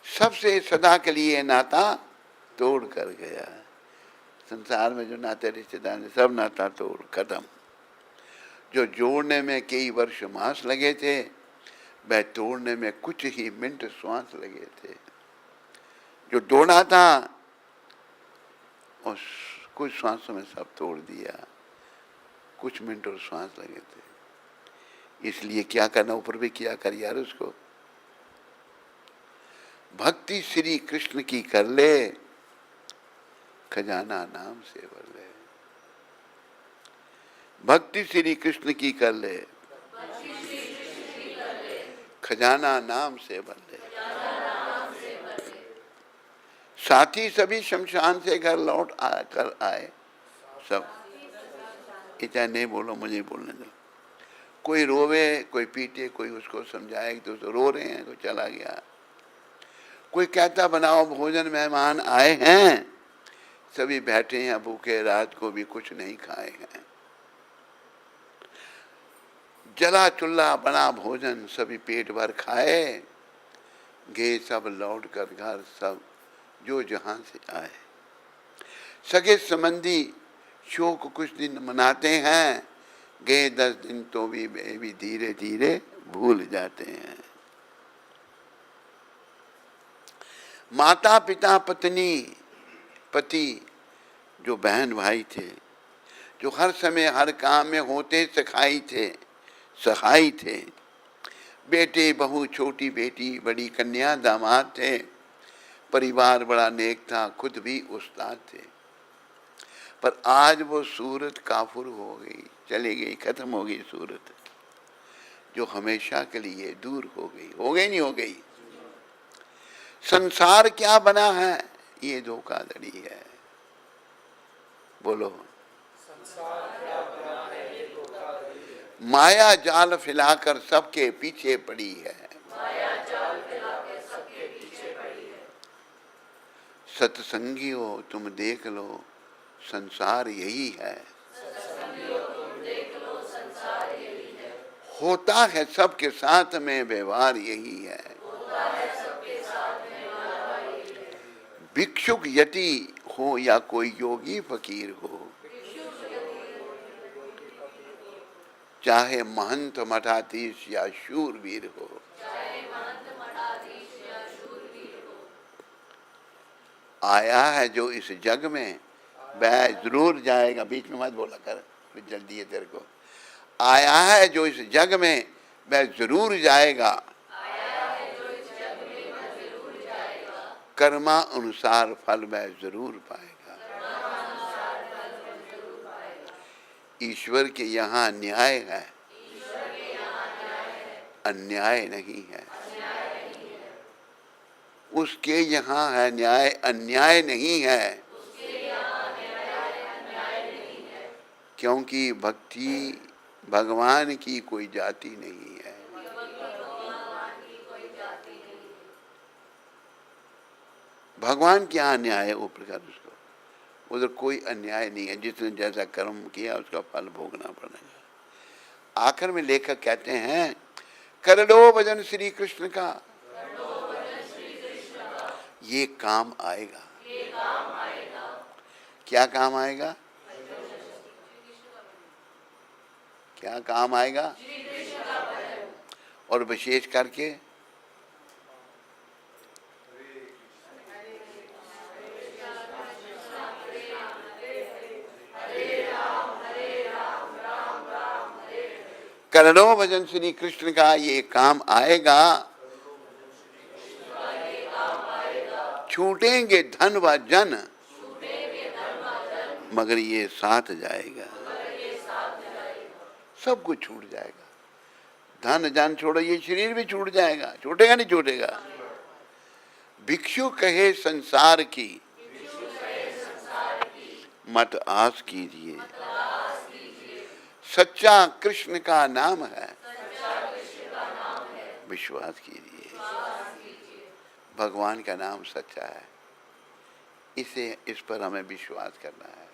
सबसे सदा के लिए नाता तोड़ कर गया। संसार में जो नाते रिश्तेदार ने, सब नाता तोड़ खत्म। जो जोड़ने में कई वर्ष मास लगे थे, वह तोड़ने में कुछ ही मिनट श्वास लगे थे। जो जोड़ा था और कुछ श्वासों में सब तोड़ दिया, कुछ मिनट और श्वास लगे थे। इसलिए क्या करना, ऊपर भी किया कर यार उसको। भक्ति श्री कृष्ण की कर ले, खजाना नाम से भर ले। भक्ति श्री कृष्ण की कर ले, खजाना नाम से भर ले। साथी सभी शमशान से घर लौट कर आए सब। इतना नहीं बोलो, मुझे बोलने दो। कोई रोवे, कोई पीटे, कोई उसको समझाए तो रो रहे हैं, कोई चला गया। कोई कहता बनाओ भोजन, मेहमान आए हैं, सभी बैठे हैं भूखे, रात को भी कुछ नहीं खाए हैं। जला चुल्ला बना भोजन, सभी पेट भर खाए, गए सब लौट कर घर, सब जो जहां से आए। सगे संबंधी शोक कुछ दिन मनाते हैं, गए 10 दिन तो भी धीरे धीरे भूल जाते हैं। माता पिता पत्नी पति, जो बहन भाई थे, जो हर समय हर काम में होते सखाई थे। बेटे बहू, छोटी बेटी, बड़ी कन्या, दामाद थे। परिवार बड़ा नेक था, खुद भी उस्ताद थे। पर आज वो सूरत काफुर हो गई, चली गई, खत्म हो गई सूरत, जो हमेशा के लिए दूर हो गई नहीं हो गई। संसार क्या बना है, ये धोखाधड़ी है। बोलो, माया जाल फैलाकर सबके पीछे पड़ी है। सत्संगी हो तुम देख लो, संसार यही है। होता है सबके साथ में व्यवहार यही है। भिक्षुक यति हो या कोई योगी फकीर हो, चाहे महंत मठाधीश या शूरवीर हो। चाहे महंत मठाधीश या शूरवीर हो। आया है जो इस जग में वह जरूर जाएगा। बीच में मत बोला कर, फिर जल्दी है तेरे को। आया है जो इस जग में वह जरूर जाएगा। आया है जो इस जग में वह जरूर जाएगा। कर्मा अनुसार फल वह जरूर पाएगा। कर्मानुसार फल वह जरूर पाएगा। ईश्वर के यहाँ न्याय है, ईश्वर के यहाँ न्याय है, अन्याय नहीं है। अन्याय नहीं है। उसके यहाँ है न्याय, अन्याय नहीं है। उसके यहाँ न्याय अन्याय नहीं है। क्योंकि भक्ति भगवान की कोई जाति नहीं है। भगवान की कोई जाति नहीं है। भगवान के यहाँ न्याय है वो प्रकार उसको, उधर कोई अन्याय नहीं है। जिसने जैसा कर्म किया उसका फल भोगना पड़ेगा। आखिर में लेखक कहते हैं, कर लो भजन श्री कृष्ण का, ये काम आएगा। ये काम आएगा। क्या काम आएगा? क्या काम आएगा? श्री कृष्ण का भजन। और विशेष करके कर लो भजन श्री कृष्ण का, ये काम आएगा। छूटेंगे धन व जन, मगर ये साथ जाएगा। सब कुछ छूट जाएगा। धन जन छोड़ो, ये शरीर भी छूट जाएगा। छूटेगा नहीं छूटेगा? भिक्षु कहे संसार की, मत आस कीजिए। सच्चा कृष्ण का नाम है, विश्वास कीजिए। भगवान का नाम सच्चा है, इस पर हमें विश्वास करना है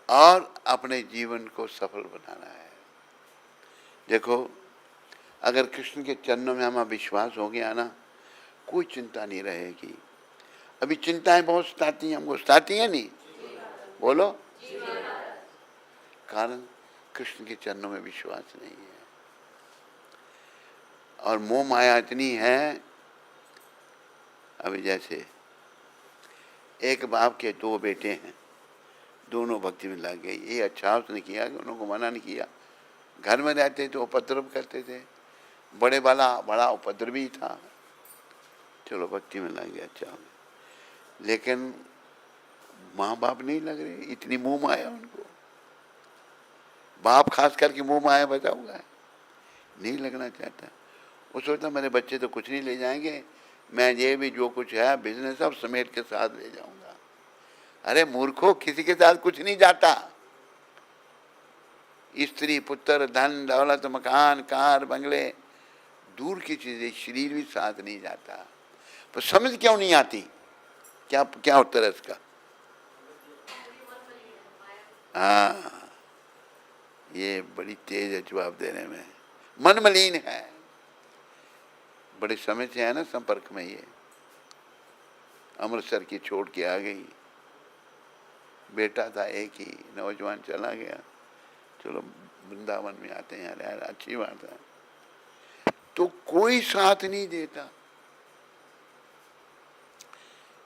और अपने जीवन को सफल बनाना है। देखो, अगर कृष्ण के चरणों में हमारा विश्वास हो गया ना, कोई चिंता नहीं रहेगी। अभी चिंताएं बहुत सताती हैं हमको, सताती हैं नहीं? बोलो। कारण कृष्ण के चरणों में विश्वास नहीं है और मोह माया इतनी है। अभी जैसे एक बाप के दो बेटे हैं, दोनों भक्ति में लग गए। ये अच्छा उसने किया कि उनको मना नहीं किया। घर में रहते तो उपद्रव करते थे, बड़े वाला बड़ा उपद्रवी था। चलो भक्ति में लग गया, अच्छा हो गया। लेकिन माँ बाप नहीं लग रहे, इतनी मुँह माया उनको। बाप खास करके मुँह माया बचाऊंगा, नहीं लगना चाहता। वो सोचता मेरे बच्चे तो कुछ नहीं ले जाएंगे, मैं ये भी जो कुछ है बिजनेस सब समेट के साथ ले जाऊंगा। अरे मूर्खों, किसी के साथ कुछ नहीं जाता। स्त्री पुत्र धन दौलत मकान कार बंगले दूर की चीजें, शरीर भी साथ नहीं जाता। पर समझ क्यों नहीं आती? क्या क्या उत्तर है इसका? हाँ, ये बड़ी तेज है जवाब देने में। मन मलिन है, बड़े समय से है ना संपर्क में। ये अमृतसर की छोड़ के आ गई, बेटा था एक ही, नौजवान चला गया। चलो वृंदावन में आते हैं यार, अच्छी बात है। तो कोई साथ नहीं देता।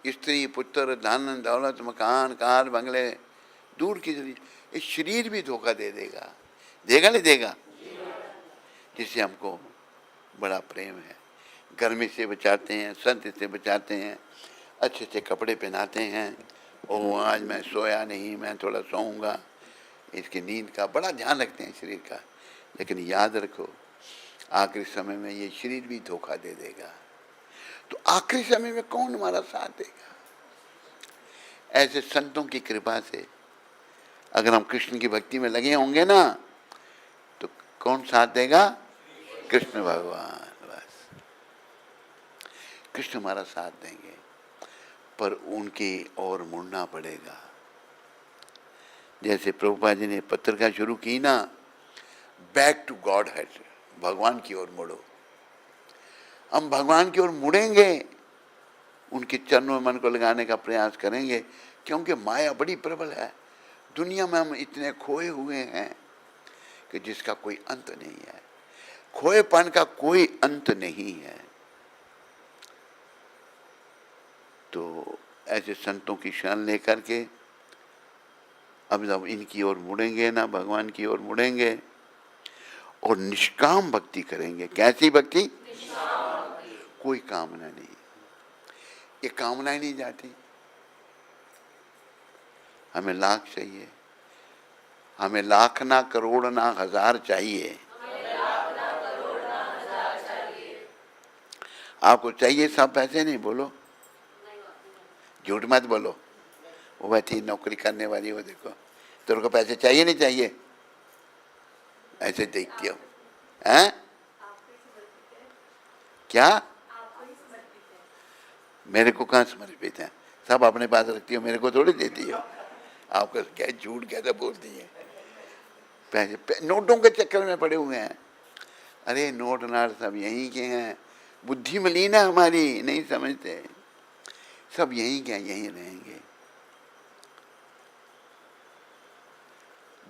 स्त्री पुत्र धन दौलत मकान कार बंगले दूर की चीज, इस शरीर भी धोखा दे देगा। देगा नहीं देगा? जिससे हमको बड़ा प्रेम है। गर्मी से बचाते हैं, सर्दी से बचाते हैं, अच्छे से कपड़े पहनाते हैं। ओह आज मैं सोया नहीं, मैं थोड़ा सोऊंगा। इसकी नींद का बड़ा ध्यान रखते हैं शरीर का। लेकिन याद रखो, आखिरी समय में ये शरीर भी धोखा दे देगा। तो आखिरी समय में कौन हमारा साथ देगा? ऐसे संतों की कृपा से अगर हम कृष्ण की भक्ति में लगे होंगे ना, तो कौन साथ देगा? कृष्ण भगवान। बस कृष्ण हमारा साथ देंगे, पर उनकी ओर मुड़ना पड़ेगा। जैसे प्रभुपाद जी ने पत्रिका शुरू की ना, बैक टू गॉड हेड, भगवान की ओर मुड़ो। हम भगवान की ओर मुड़ेंगे, उनके चरणों में मन को लगाने का प्रयास करेंगे। क्योंकि माया बड़ी प्रबल है। दुनिया में हम इतने खोए हुए हैं, कि जिसका कोई अंत नहीं है, खोएपन का कोई अंत नहीं है। तो ऐसे संतों की शरण लेकर के अब जब इनकी ओर मुड़ेंगे ना, भगवान की ओर मुड़ेंगे और निष्काम भक्ति करेंगे। कैसी भक्ति? कोई कामना नहीं, ये कामनाएं नहीं जाती। हमें लाख चाहिए, हमें लाख ना करोड़ ना हजार चाहिए। आपको चाहिए सब पैसे? नहीं बोलो, झूठ मत बोलो। वो बैठी नौकरी करने वाली, वो देखो तेरे को पैसे चाहिए नहीं चाहिए, ऐसे देखती हो हैं? क्या मेरे को कहाँ समर्पित है? सब अपने पास रखती हो, मेरे को थोड़ी देती हो। आपका क्या झूठ कैसे बोलती है? पैसे नोटों के चक्कर में पड़े हुए हैं। अरे नोट नाट सब यहीं के हैं, बुद्धि मलिन है हमारी, नहीं समझते। सब यहीं के, यहीं रहेंगे।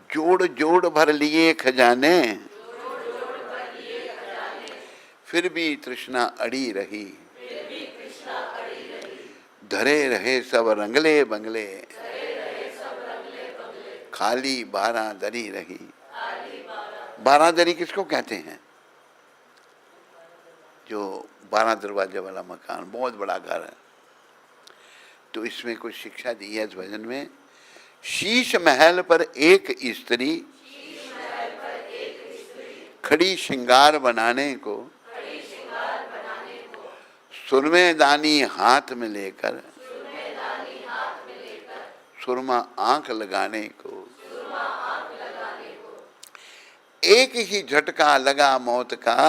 जोड़ जोड़ भर लिए खजाने, फिर भी तृष्णा अड़ी रही। धरे रहे सब रंगले बंगले, खाली बारादरी रही। बारादरी किसको कहते हैं? जो 12 दरवाजे वाला मकान, बहुत बड़ा घर है। तो इसमें कुछ शिक्षा दी है इस भजन में। शीश महल पर एक स्त्री, खड़ी श्रृंगार बनाने को, सुरमे दानी हाथ में लेकर, सुरमा आंख लगाने को, एक ही झटका लगा मौत का,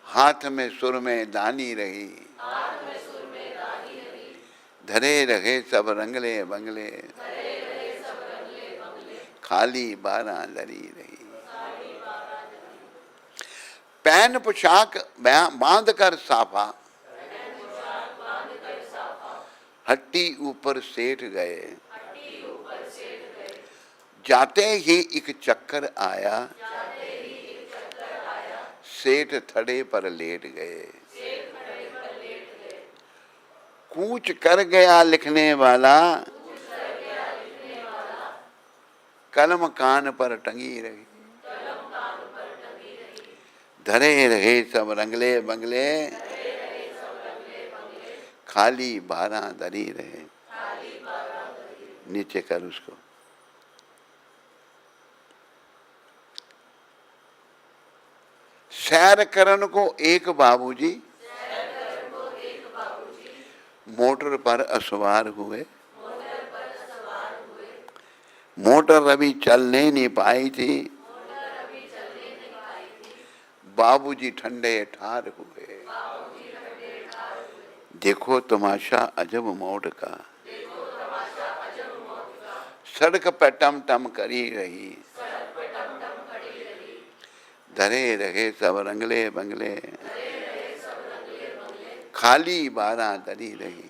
हाथ में सुरमे दानी रही। धरे रहे सब रंगले बंगले, खाली बारादरी रही। पैन पोशाक बांध कर साफा, हट्टी ऊपर सेठ गए। जाते ही एक चक्कर आया, सेठ थड़े पर लेट गए। कूच कर गया लिखने वाला, कलम कान पर टंगी रही। धरे रहे सब रंगले बंगले, खाली बारादरी रहे। नीचे कर उसको। सैर करन को एक बाबूजी, मोटर पर असवार हुए। मोटर अभी चलने नहीं पाई थी, बाबूजी ठंडे ठार हुए। देखो तमाशा अजब मौत का, सड़क पे टम टम करी रही। धरे रहे सब रंगले बंगले, खाली बारादरी रही।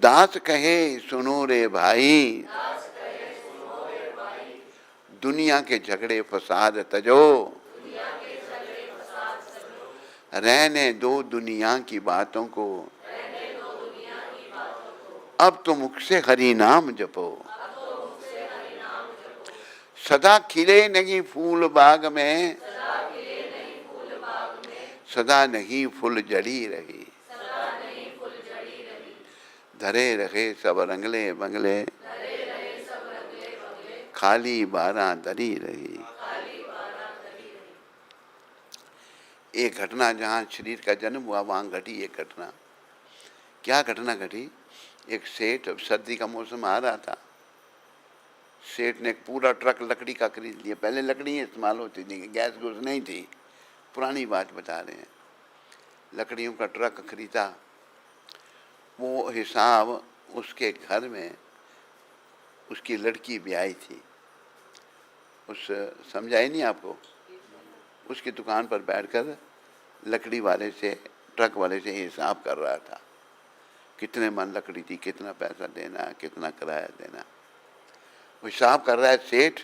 दास कहे सुनो रे भाई, दुनिया के झगड़े फसाद तजो, रहने दो दुनिया की बातों को, अब तो मुख से हरि नाम जपो। सदा खिले नहीं फूल बाग में, सदा नहीं फूल जड़ी रही। धरे रहे सब रंगले बंगले, खाली बारादरी रही। एक घटना जहाँ शरीर का जन्म हुआ वहाँ घटी एक घटना। क्या घटना घटी? एक सेठ, सर्दी का मौसम आ रहा था, सेठ ने एक पूरा ट्रक लकड़ी का खरीद लिया। पहले लकड़ी इस्तेमाल होती थी, गैस गुस नहीं थी, पुरानी बात बता रहे हैं। लकड़ियों का ट्रक खरीदा। वो हिसाब उसके घर में उसकी लड़की ब्याही थी, उस समझाई नहीं आपको? उसकी दुकान पर बैठकर लकड़ी वाले से, ट्रक वाले से हिसाब कर रहा था, कितने मन लकड़ी थी, कितना पैसा देना, कितना किराया देना। हिसाब कर रहा है सेठ,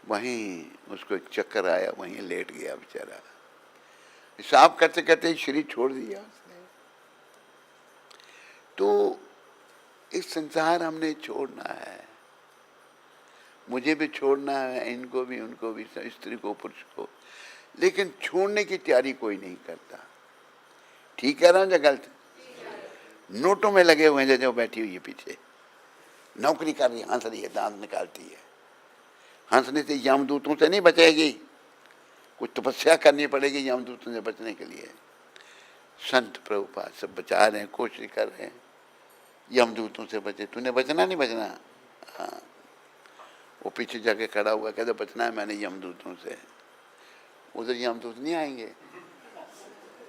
वहीं उसको एक चक्कर आया, वहीं लेट गया बेचारा। हिसाब करते करते ही शरीर छोड़ दिया उसने। तो इस संसार हमने छोड़ना है, मुझे भी छोड़ना है, इनको भी, उनको भी, स्त्री को, पुरुष को, लेकिन छोड़ने की तैयारी कोई नहीं करता। ठीक कह रहा हूं या गलत? नोटों में लगे हुए हैं, जो बैठी हुई है पीछे, नौकरी कर रही, हंस रही है, दांत निकालती है। हंसने से यमदूतों से नहीं बचेगी, कुछ तपस्या करनी पड़ेगी यमदूतों से बचने के लिए। संत प्रभुपाद सब बचा रहे हैं, कोशिश कर रहे हैं यमदूतों से बचे। तूने बचना नहीं बचना? हाँ, वो पीछे जाके खड़ा हुआ, कहते बचना है मैंने यमदूतों से। उधर यमदूत नहीं आएंगे,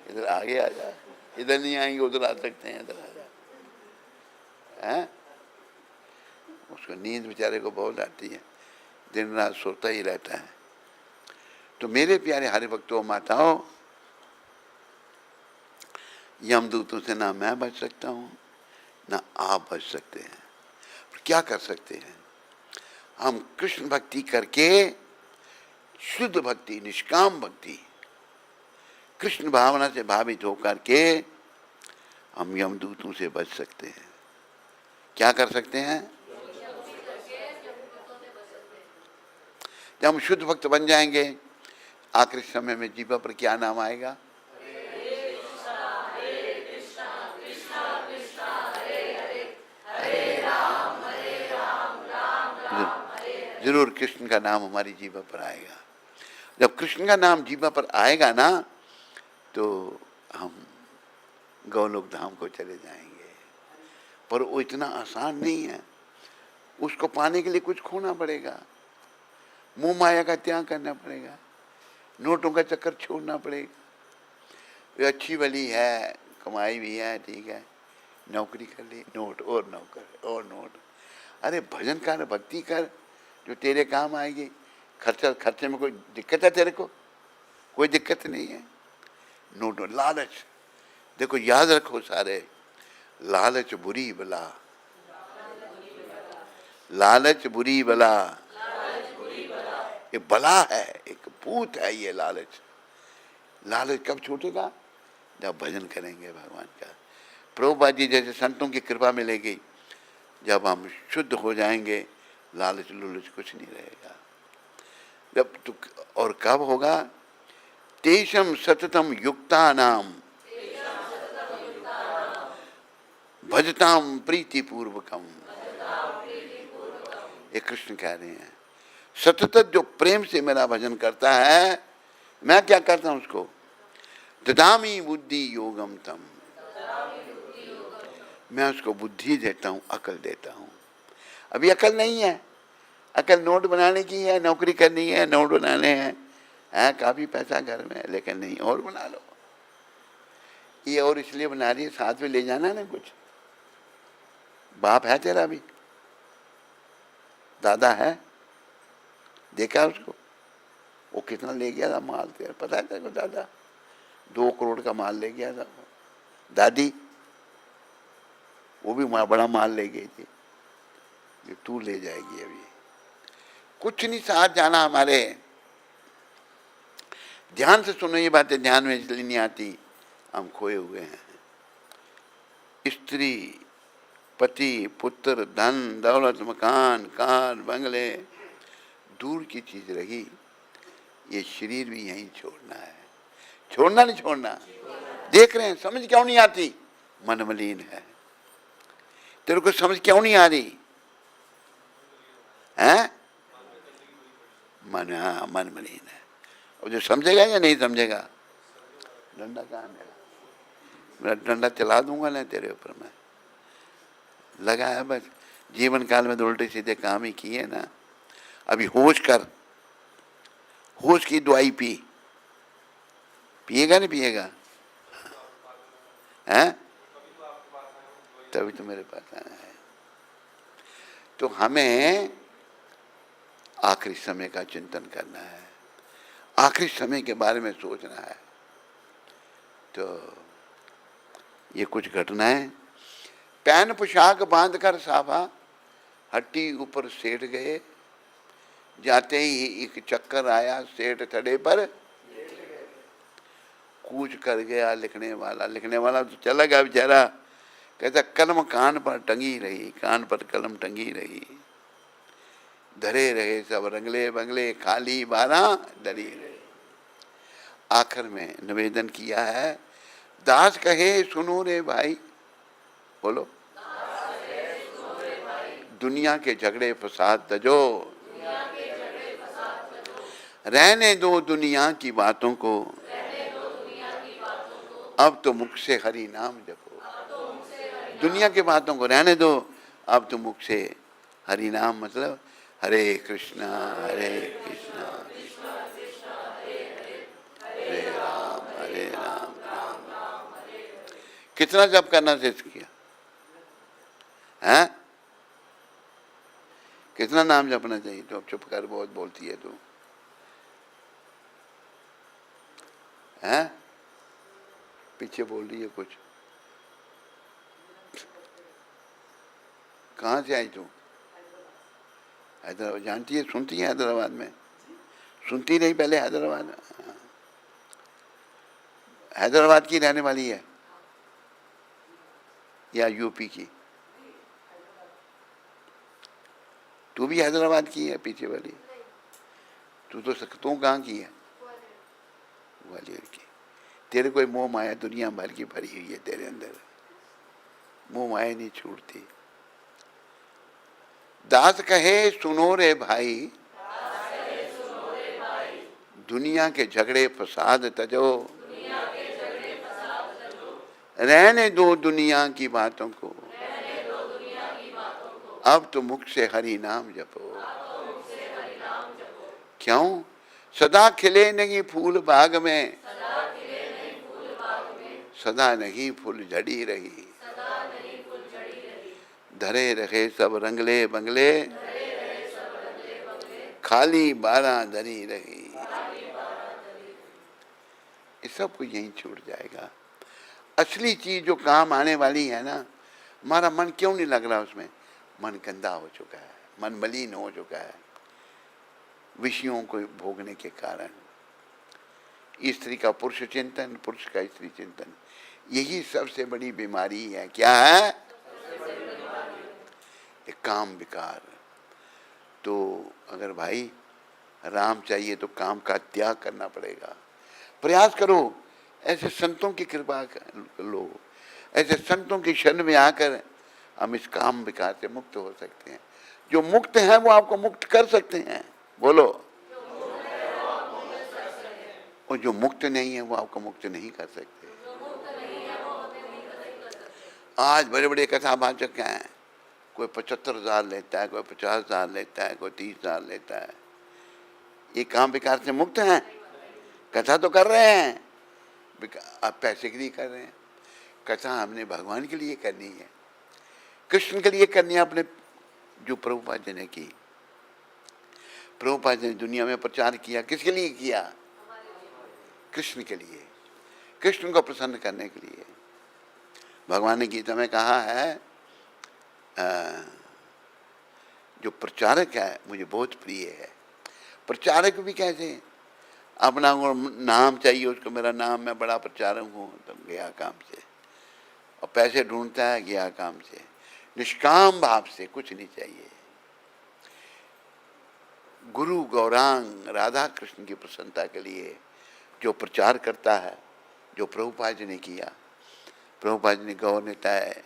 इधर आगे आ जा, इधर नहीं आएंगे, उधर आ सकते हैं, इधर आ जा। हैं? उसको नींद बेचारे को बहुत आती है, दिन रात सोता ही रहता है। तो मेरे प्यारे हरि भक्तों, माताओं, यमदूतों से ना मैं बच सकता हूँ, ना आप बच सकते हैं। क्या कर सकते हैं? हम कृष्ण भक्ति करके, शुद्ध भक्ति, निष्काम भक्ति, कृष्ण भावना से भावित होकर के हम यमदूतों से बच सकते हैं। क्या कर सकते हैं? जब हम शुद्ध भक्त बन जाएंगे, आखिरी समय में जीवा पर क्या नाम आएगा? जरूर कृष्ण का नाम हमारी जीवा पर आएगा। जब कृष्ण का नाम जीवा पर आएगा ना, तो हम गौलोक धाम को चले जाएंगे। पर वो इतना आसान नहीं है, उसको पाने के लिए कुछ खोना पड़ेगा, मोह माया का त्याग करना पड़ेगा, नोटों का चक्कर छोड़ना पड़ेगा। ये अच्छी वाली है, कमाई भी है, ठीक है, नौकरी कर ली, नोट और नौकर और नोट। अरे भजन कर, भक्ति कर, जो तेरे काम आएगी। खर्चे में कोई दिक्कत है तेरे को? कोई दिक्कत नहीं है। नोट, लालच, देखो याद रखो सारे, लालच बुरी बला, लालच बुरी बला, ये बला है, एक भूत है ये लालच। लालच कब छूटेगा? जब भजन करेंगे भगवान का। प्रभुपाद जी जैसे संतों की कृपा मिलेगी, जब हम शुद्ध हो जाएंगे, लालच लुलच कुछ नहीं रहेगा। जब तो, और कब होगा? तेषम सततम युक्ता नाम भजताम प्रीति पूर्वकम। ये कृष्ण कह रहे हैं, सतत जो प्रेम से मेरा भजन करता है, मैं क्या करता हूं उसको? ददामी बुद्धि योगम तम, मैं उसको बुद्धि देता हूं, अकल देता हूं। अभी अकल नहीं है, अकल नोट बनाने की है, नौकरी करनी है, नोट बनाने हैं, काफी पैसा घर में है, लेकिन नहीं, और बना लो। ये और इसलिए बना रही है, साथ में ले जाना ना कुछ। बाप है तेरा भी, दादा है, देखा उसको, वो कितना ले गया था माल तेरा, पता है तेरे को? दादा 2 करोड़ का माल ले गया था। दादी वो भी बड़ा माल ले गई थी, ये तू ले जाएगी। अभी कुछ नहीं साथ जाना हमारे। ध्यान से सुनो ये बातें, ध्यान में इसलिए नहीं आती, हम खोए हुए हैं। स्त्री, पति, पुत्र, धन दौलत, मकान, कार, बंगले दूर की चीज रही, ये शरीर भी यहीं छोड़ना है। छोड़ना नहीं छोड़ना? देख रहे हैं, समझ क्यों नहीं आती? मन मलिन है। तेरे को समझ क्यों नहीं आ रही है? मन, हाँ, मन मलिन है। और जो समझेगा या नहीं समझेगा? डंडा कहाँ है? मेरा डंडा चला दूंगा ना तेरे ऊपर मैं, लगा है बस। जीवन काल में तो उल्टे सीधे काम ही किए ना। अभी होश कर, होश की दवाई पी, पिएगा नहीं पिएगा? हैं? तभी तो मेरे पास आया है। तो हमें आखिरी समय का चिंतन करना है, आखिरी समय के बारे में सोचना है। तो ये कुछ घटनाएं, पैन पोशाक बांध कर साफा, हट्टी ऊपर सेठ गए, जाते ही एक चक्कर आया, सेठ थड़े पर कूच कर गया लिखने वाला। लिखने वाला तो चला गया बेचारा, कहता कलम कान पर टंगी रही, कान पर कलम टंगी रही, धरे रहे सब रंगले बंगले, खाली बारह डरी रहे। आखिर में निवेदन किया है, दास कहे सुनो रे भाई, बोलो, दुनिया के झगड़े फसाद तजो, रहने दो दुनिया की बातों को, अब तो मुख से हरि नाम जपो। दुनिया की बातों को रहने दो, अब तो मुख से हरि नाम, मतलब हरे कृष्णा हरे कृष्णा हरे राम राम राम। कितना जप करना शेष किया है? कितना नाम जपना चाहिए? तो चुप कर, बहुत बोलती है तू, हैं? पीछे बोल रही है कुछ। कहाँ से आई तू? हैदराबाद जानती है, सुनती है हैदराबाद में? सुनती नहीं पहले हैदराबाद में? हैदराबाद की रहने वाली है या यूपी की? तू भी हैदराबाद की है पीछे वाली? तू कहाँ की है? ग्वालियर की। तेरे कोई मोह माया दुनिया भर की भरी हुई है तेरे अंदर, मोह माया नहीं छूटती। दास कहे सुनो रे भाई, दुनिया के झगड़े फसाद तजो, रहने दो दुनिया की बातों को, अब तो मुख से हरि नाम जपो। क्यों? सदा खिले नहीं फूल बाग में, सदा नहीं फूल झड़ी रही, धरे रहे सब रंगले बंगले, खाली बारह धरी रही। ये सब कुछ यहीं छूट जाएगा। असली चीज जो काम आने वाली है ना, हमारा मन क्यों नहीं लग रहा उसमें? मन गंदा हो चुका है, मन मलिन हो चुका है विषयों को भोगने के कारण। स्त्री का पुरुष चिंतन, पुरुष का स्त्री चिंतन, यही सबसे बड़ी बीमारी है। क्या है? एक काम विकार। तो अगर भाई राम चाहिए तो काम का त्याग करना पड़ेगा। प्रयास करो, ऐसे संतों की कृपा लो, ऐसे संतों की शरण में आकर हम इस काम विकार से मुक्त हो सकते हैं। जो मुक्त हैं वो आपको मुक्त कर सकते हैं, बोलो। और जो मुक्त नहीं है वो आपको मुक्त नहीं कर सकते। आज बड़े बड़े कथावाचक हैं, कोई 75,000 लेता है, कोई 50,000 लेता है, कोई 30,000 लेता है। ये काम विकार से मुक्त हैं? कथा तो कर रहे हैं, आप पैसे के लिए कर रहे हैं। कथा हमने भगवान के लिए करनी है, कृष्ण के लिए करनी है। अपने जो प्रभुपाद जी ने की, प्रभुपाद जी ने दुनिया में प्रचार किया, किसके लिए किया? कृष्ण के लिए, कृष्ण को प्रसन्न करने के लिए। भगवान ने गीता में कहा है, जो प्रचारक है मुझे बहुत प्रिय है। प्रचारक भी कैसे? अपना नाम चाहिए उसको, मेरा नाम, मैं बड़ा प्रचारक हूँ, तो गया काम से। और पैसे ढूंढता है, गया काम से। निष्काम भाव से, कुछ नहीं चाहिए। गुरु गौरांग राधा कृष्ण की प्रसन्नता के लिए जो प्रचार करता है, जो प्रभुपाद जी ने किया, प्रभुपाद जी ने गौ नेताए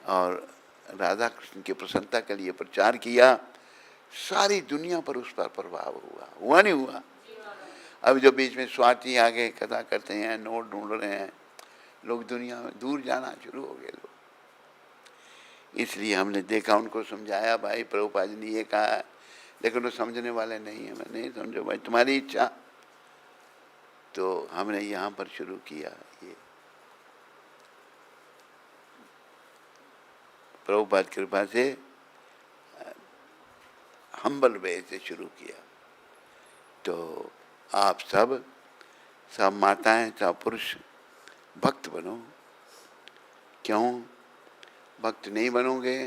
और राधा कृष्ण की प्रसन्नता के लिए प्रचार किया, सारी दुनिया पर उस पर प्रभाव हुआ। हुआ नहीं हुआ? अब जो बीच में स्वार्थी आगे कथा करते हैं, नोट ढूंढ रहे हैं, लोग दुनिया में दूर जाना शुरू हो गए लोग। इसलिए हमने देखा, उनको समझाया, भाई प्रभुपाद जी ने ये कहा है, लेकिन वो समझने वाले नहीं है। मैं नहीं समझो भाई, तुम्हारी इच्छा। तो हमने यहाँ पर शुरू किया, ये प्रभुपाद कृपा से हम्बल वे से शुरू किया। तो आप सब माताएं, सब पुरुष भक्त बनो। क्यों? भक्त नहीं बनोगे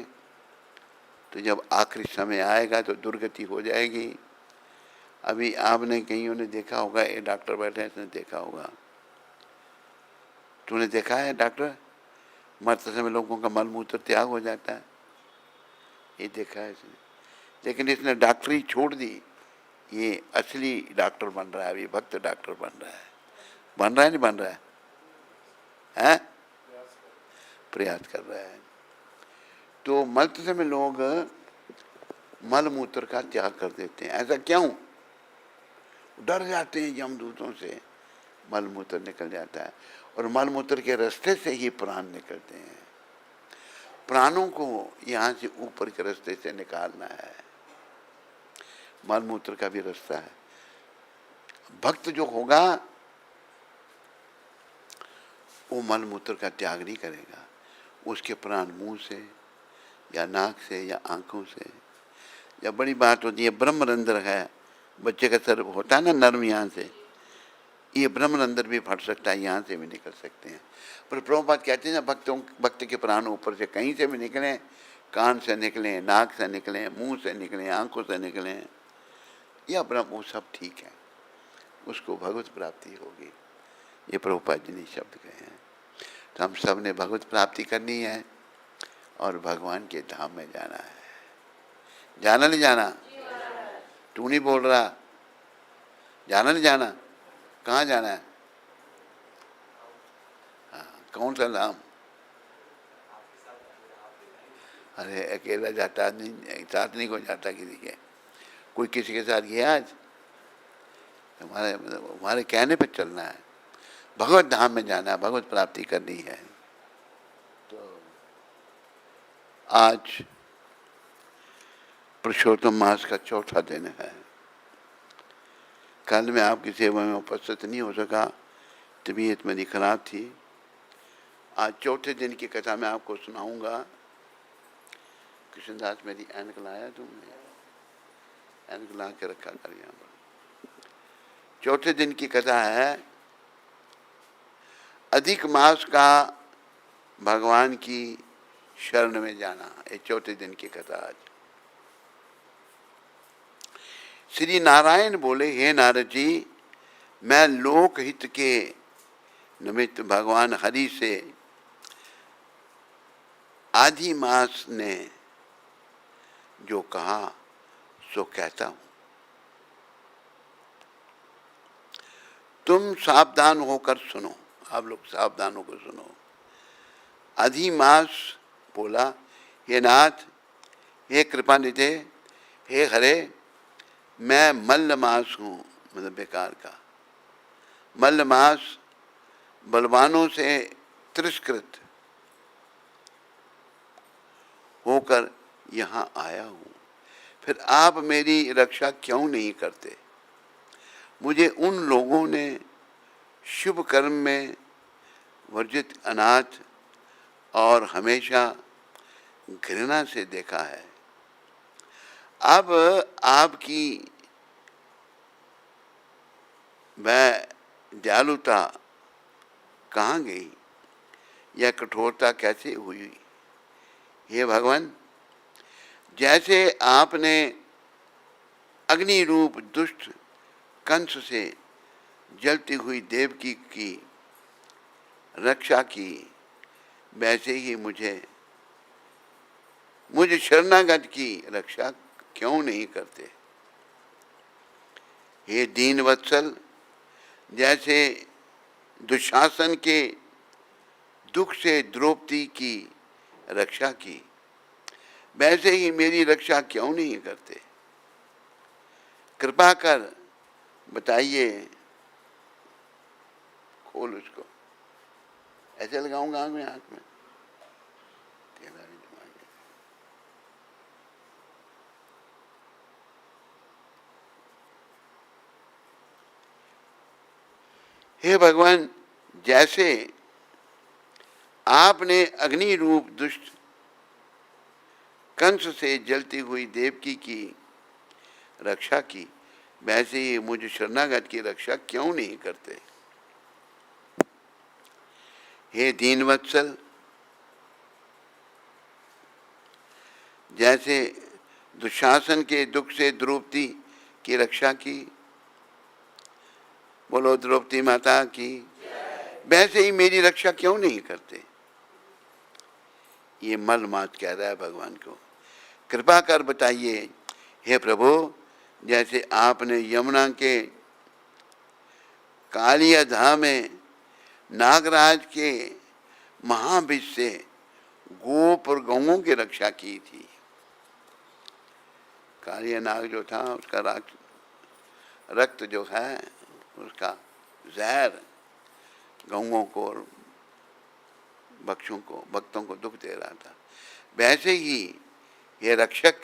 तो जब आखिरी समय आएगा तो दुर्गति हो जाएगी। अभी आपने कईयों ने देखा होगा, ये डॉक्टर बैठे हैं, इसने देखा होगा, तूने देखा है डॉक्टर मरते समय लोगों का मल मूत्र त्याग हो जाता है, ये देखा है इसने। लेकिन इसने डॉक्टरी छोड़ दी, ये असली डॉक्टर बन रहा है, अभी भक्त डॉक्टर बन रहा है। बन रहा है नहीं बन रहा है, हैं? प्रयास कर रहा है। तो मरते समय लोग मल मूत्र का त्याग कर देते हैं। ऐसा क्यों? डर जाते हैं यमदूतों से, मल मूत्र निकल जाता है, और मल मूत्र के रास्ते से ही प्राण निकलते हैं। प्राणों को यहाँ से ऊपर के रास्ते से निकालना है, मल मूत्र का भी रास्ता है। भक्त जो होगा वो मल मूत्र का त्याग नहीं करेगा, उसके प्राण मुंह से या नाक से या आंखों से, या बड़ी बात होती है ब्रह्मरंध्र है, बच्चे का सर होता है ना नर्म, यहाँ से ये ब्रह्मरंध्र भी फट सकता है, यहाँ से भी निकल सकते हैं। पर प्रभुपाद कहते हैं ना, भक्त के प्राण ऊपर से कहीं से भी निकलें, कान से निकलें, नाक से निकलें, मुंह से निकलें, आंखों से निकलें, या ब्रह्म, वो सब ठीक है, उसको भगवत प्राप्ति होगी। ये प्रभुपाद जी ने शब्द कहे हैं। तो हम सब ने भगवत प्राप्ति करनी है और भगवान के धाम में जाना है। जाना नहीं जाना? तू नहीं बोल रहा, जाना नहीं जाना? कहाँ जाना है? हाँ, कौन सा धाम? अरे अकेला जाता नहीं, साथ नहीं कोई जाता किसी के। कोई किसी के साथ गया आज? हमारे कहने पे चलना है, भगवत धाम में जाना है, भगवत प्राप्ति करनी है। तो आज पुरुषोत्तम मास का चौथा दिन है। कल मैं आपकी सेवा में उपस्थित नहीं हो सका, तबीयत मेरी खराब थी। आज चौथे दिन की कथा मैं आपको सुनाऊंगा। कृष्णदास मेरी ऐनक लाया तुमने? ऐनक ला के रखा कर यहाँ पर। चौथे दिन की कथा है अधिक मास का भगवान की शरण में जाना। ये चौथे दिन की कथा आज। श्री नारायण बोले, हे नारद जी, मैं लोकहित के निमित्त भगवान हरि से आदि मास ने जो कहा सो कहता हूं। तुम सावधान होकर सुनो, आप लोग सावधान होकर सुनो। अधिमास बोला, हे नाथ, हे कृपानिधे, हे हरे, मैं मल्लमास हूँ, मतलब बेकार का। मल्लमास बलवानों से तिरस्कृत होकर यहाँ आया हूँ। फिर आप मेरी रक्षा क्यों नहीं करते? मुझे उन लोगों ने शुभ कर्म में वर्जित, अनाथ और हमेशा घृणा से देखा है। अब आपकी वह दयालुता कहाँ गई? यह कठोरता कैसे हुई? हे भगवान, जैसे आपने अग्नि रूप दुष्ट कंस से जलती हुई देवकी की रक्षा की, वैसे ही मुझे शरणागत की रक्षा क्यों नहीं करते? हे दीन वत्सल, जैसे दुशासन के दुख से द्रौपदी की रक्षा की, वैसे ही मेरी रक्षा क्यों नहीं करते? कृपा कर बताइए। खोल उसको, ऐसे लगाऊंगा मैं हाथ में, हे भगवान, जैसे आपने अग्नि रूप दुष्ट कंस से जलती हुई देवकी की रक्षा की, वैसे ही मुझे शरणागत की रक्षा क्यों नहीं करते? हे दीनवत्सल, जैसे दुशासन के दुख से द्रौपदी की रक्षा की। बोलो द्रौपदी माता की। वैसे ही मेरी रक्षा क्यों नहीं करते? ये मल मात कह रहा है भगवान को। कृपा कर बताइए हे प्रभु, जैसे आपने यमुना के कालियाधा में नागराज के महाविष से गोप और गौओं की रक्षा की थी। कालिया नाग जो था उसका रक्त जो है उसका जहर गौओं को और भक्तों को दुख दे रहा था। वैसे ही ये रक्षक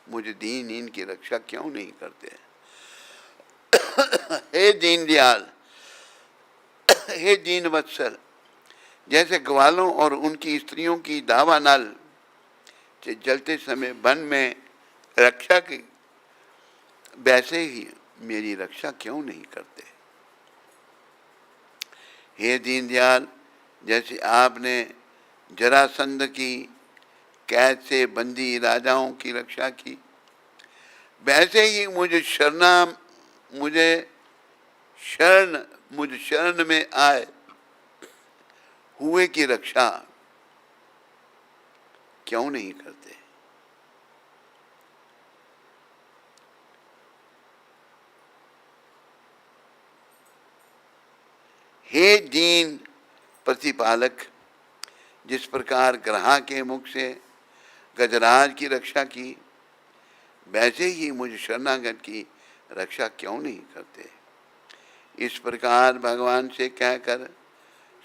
मुझ दीनहीन की रक्षा क्यों नहीं करते? हे दीनदयाल, हे दीन वत्सल, जैसे ग्वालों और उनकी स्त्रियों की दावानल से जलते समय वन में रक्षा की, वैसे ही मेरी रक्षा क्यों नहीं करते? हे दीनदयाल, जैसे आपने जरासंध की कैद से बंदी राजाओं की रक्षा की, वैसे ही मुझ शरण में आए हुए की रक्षा क्यों नहीं करते? हे दीन प्रतिपालक, जिस प्रकार ग्रहा के मुख से गजराज की रक्षा की, वैसे ही मुझ शरणागत की रक्षा क्यों नहीं करते? इस प्रकार भगवान से कहकर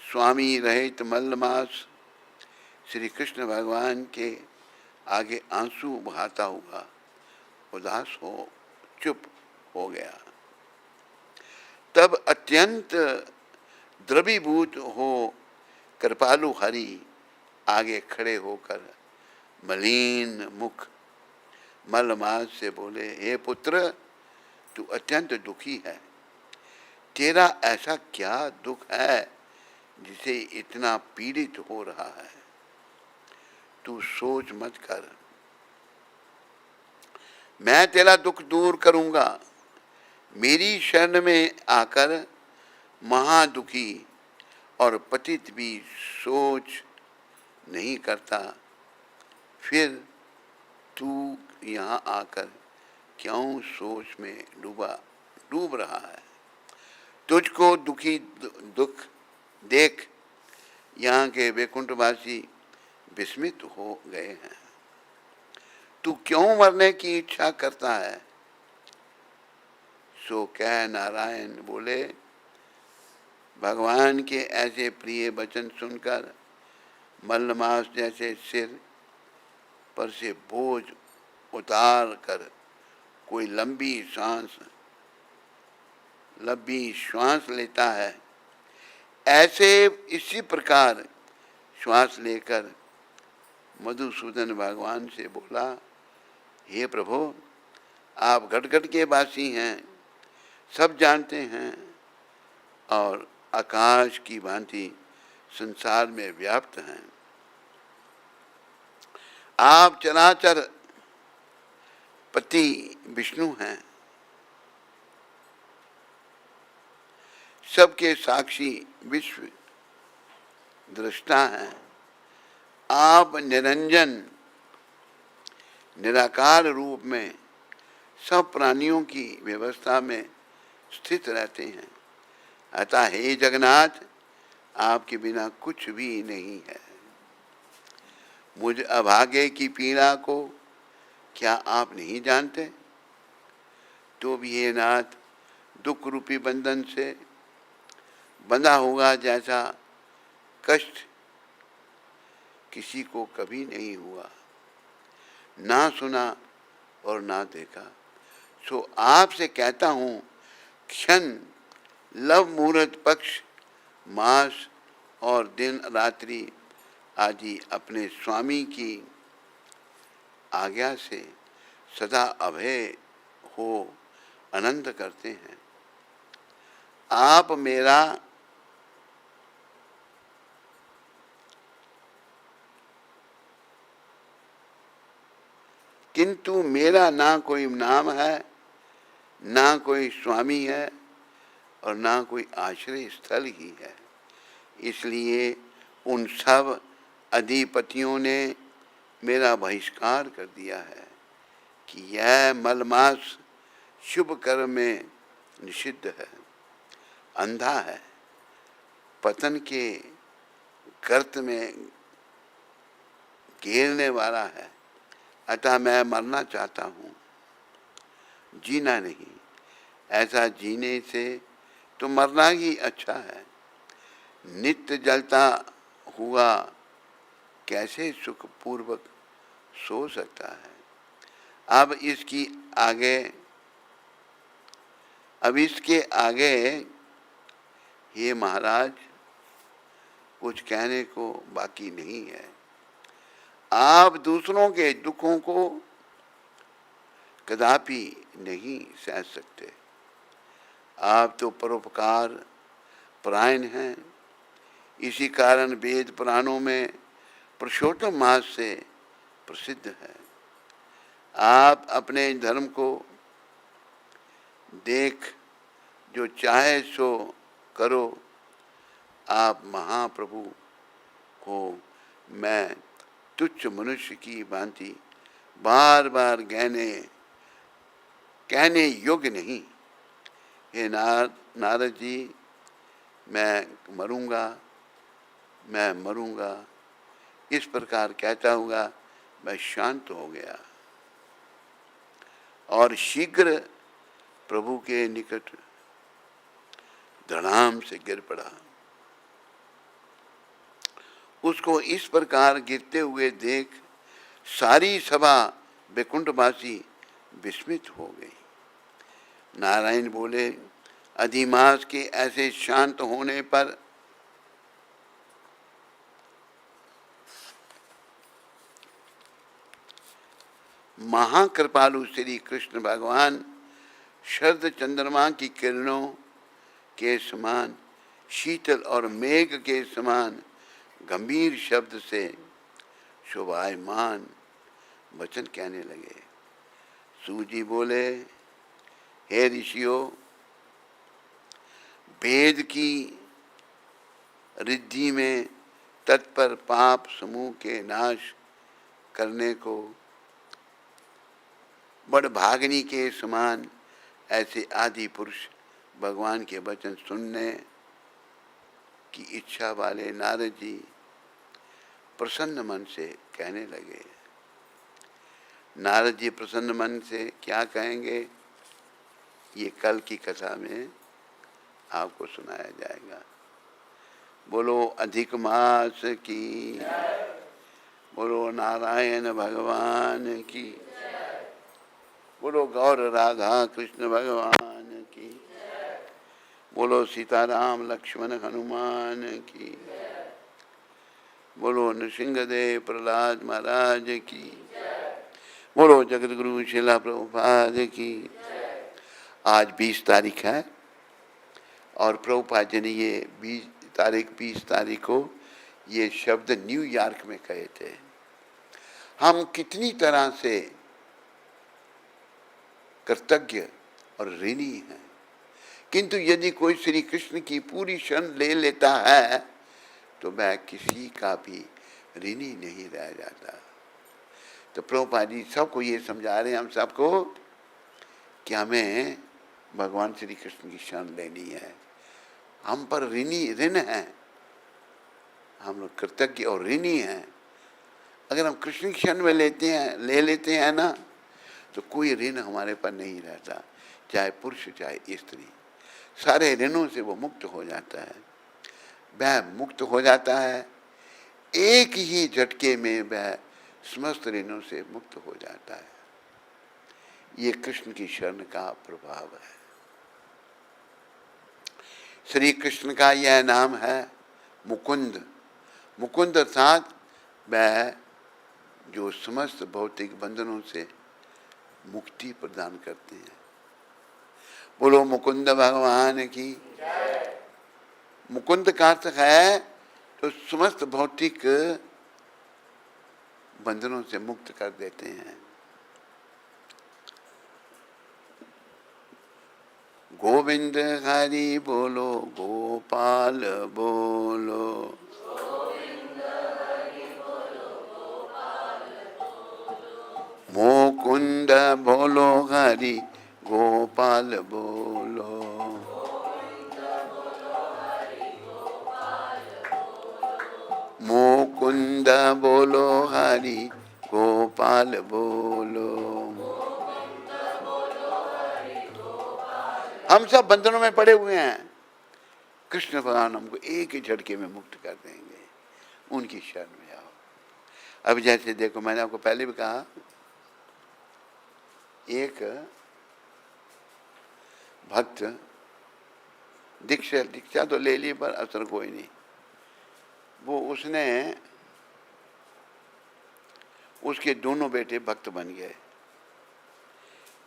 स्वामी रहित मल्लमास श्री कृष्ण भगवान के आगे आंसू बहाता हुआ उदास हो चुप हो गया। तब अत्यंत द्रवीभूत हो कृपालु हरि आगे खड़े होकर मलिन मुख मलमास से बोले, हे पुत्र, तू अत्यंत दुखी है। तेरा ऐसा क्या दुख है जिसे इतना पीड़ित हो रहा है? तू सोच मत कर, मैं तेरा दुख दूर करूंगा। मेरी शरण में आकर महादुखी और पतित भी सोच नहीं करता, फिर तू यहाँ आकर क्यों सोच में डूब रहा है? तुझको दुख देख यहाँ के वैकुंठवासी विस्मित हो गए हैं। तू क्यों मरने की इच्छा करता है? सो कह नारायण बोले, भगवान के ऐसे प्रिय वचन सुनकर मल्लमास जैसे सिर पर से बोझ उतार कर कोई लंबी श्वास लेता है, ऐसे इसी प्रकार श्वास लेकर मधुसूदन भगवान से बोला, हे प्रभु, आप घट के वासी हैं, सब जानते हैं और आकाश की भांति संसार में व्याप्त हैं। आप चराचर पति विष्णु हैं, सबके साक्षी विश्व दृष्टा हैं। आप निरंजन निराकार रूप में सब प्राणियों की व्यवस्था में स्थित रहते हैं। अतः हे जगन्नाथ, आपके बिना कुछ भी नहीं है। मुझ अभागे की पीड़ा को क्या आप नहीं जानते? तो भी हे नाथ, दुख रूपी बंधन से बंधा होगा जैसा कष्ट किसी को कभी नहीं हुआ, ना सुना और ना देखा। सो आपसे कहता हूँ, क्षण लव मुहूर्त पक्ष मास और दिन रात्रि आदि अपने स्वामी की आज्ञा से सदा अभय हो आनंद करते हैं। आप मेरा किंतु मेरा ना कोई नाम है, ना कोई स्वामी है और ना कोई आश्रय स्थल ही है। इसलिए उन सब अधिपतियों ने मेरा बहिष्कार कर दिया है कि यह मलमास शुभ कर्म में निषिद्ध है, अंधा है, पतन के गर्त में घेरने वाला है। अतः मैं मरना चाहता हूँ, जीना नहीं। ऐसा जीने से तो मरना ही अच्छा है। नित्य जलता हुआ कैसे सुखपूर्वक सो सकता है। अब इसके आगे हे महाराज कुछ कहने को बाकी नहीं है। आप दूसरों के दुखों को कदापि नहीं सह सकते। आप तो परोपकार परायण हैं। इसी कारण वेद पुराणों में पुरुषोत्तम मास से प्रसिद्ध है। आप अपने धर्म को देख जो चाहे सो करो। आप महाप्रभु को मैं तुच्छ मनुष्य की भांति बार बार कहने योग्य नहीं। हे नारद जी, मैं मरूंगा, इस प्रकार कहता हुआ मैं शांत हो गया और शीघ्र प्रभु के निकट धड़ाम से गिर पड़ा। उसको इस प्रकार गिरते हुए देख सारी सभा वैकुंठवासी विस्मित हो गई। नारायण बोले, अधिमास के ऐसे शांत होने पर महाकृपालु श्री कृष्ण भगवान शरद चंद्रमा की किरणों के समान शीतल और मेघ के समान गंभीर शब्द से शोभायमान वचन कहने लगे। सूजी बोले, हे ऋषियों, वेद की रिद्धि में तत्पर पाप समूह के नाश करने को बड़भाग्नि के समान ऐसे आदि पुरुष भगवान के वचन सुनने की इच्छा वाले नारद जी प्रसन्न मन से कहने लगे। नारद जी प्रसन्न मन से क्या कहेंगे, ये कल की कथा में आपको सुनाया जाएगा। बोलो अधिक मास की, बोलो नारायण भगवान की, बोलो गौर राधा कृष्ण भगवान की, बोलो सीताराम लक्ष्मण हनुमान की, बोलो नृसिंहदेव प्रहलाद महाराज की, बोलो जगत गुरु शिला प्रभुपाद की। आज 20 तारीख है और प्रभुपाद जी ने ये 20 तारीख को ये शब्द न्यूयॉर्क में कहे थे। हम कितनी तरह से कृतज्ञ और ऋणी हैं, किंतु यदि कोई श्री कृष्ण की पूरी शरण ले लेता है तो वह किसी का भी ऋणी नहीं रह जाता। तो प्रभुपाद जी सबको ये समझा रहे हैं, हम सबको, कि हमें भगवान श्री कृष्ण की शरण लेनी है। हम पर ऋण है, हम लोग कृतज्ञ और ऋणी हैं। अगर हम कृष्ण की शरण में ले लेते हैं ना, तो कोई ऋण हमारे पर नहीं रहता, चाहे पुरुष चाहे स्त्री। सारे ऋणों से वो मुक्त हो जाता है। वह मुक्त हो जाता है, एक ही झटके में वह समस्त ऋणों से मुक्त हो जाता है। ये कृष्ण की शरण का प्रभाव है। श्री कृष्ण का यह नाम है मुकुंद। मुकुंद अर्थात वह जो समस्त भौतिक बंधनों से मुक्ति प्रदान करते हैं। बोलो मुकुंद भगवान की। मुकुंद का अर्थ है तो समस्त भौतिक बंधनों से मुक्त कर देते हैं। गोविंद हरि बोलो, गोपाल बोलो। मुकुंद बोलो हरि गोपाल बोलो। मुकुंद बोलो हरि गोपाल बोलो। हम सब बंधनों में पड़े हुए हैं, कृष्ण भगवान हमको एक ही झटके में मुक्त कर देंगे। उनकी शरण में आओ। अब जैसे देखो, मैंने आपको पहले भी कहा, एक भक्त दीक्षा तो ले ली पर असर कोई नहीं। वो उसके दोनों बेटे भक्त बन गए।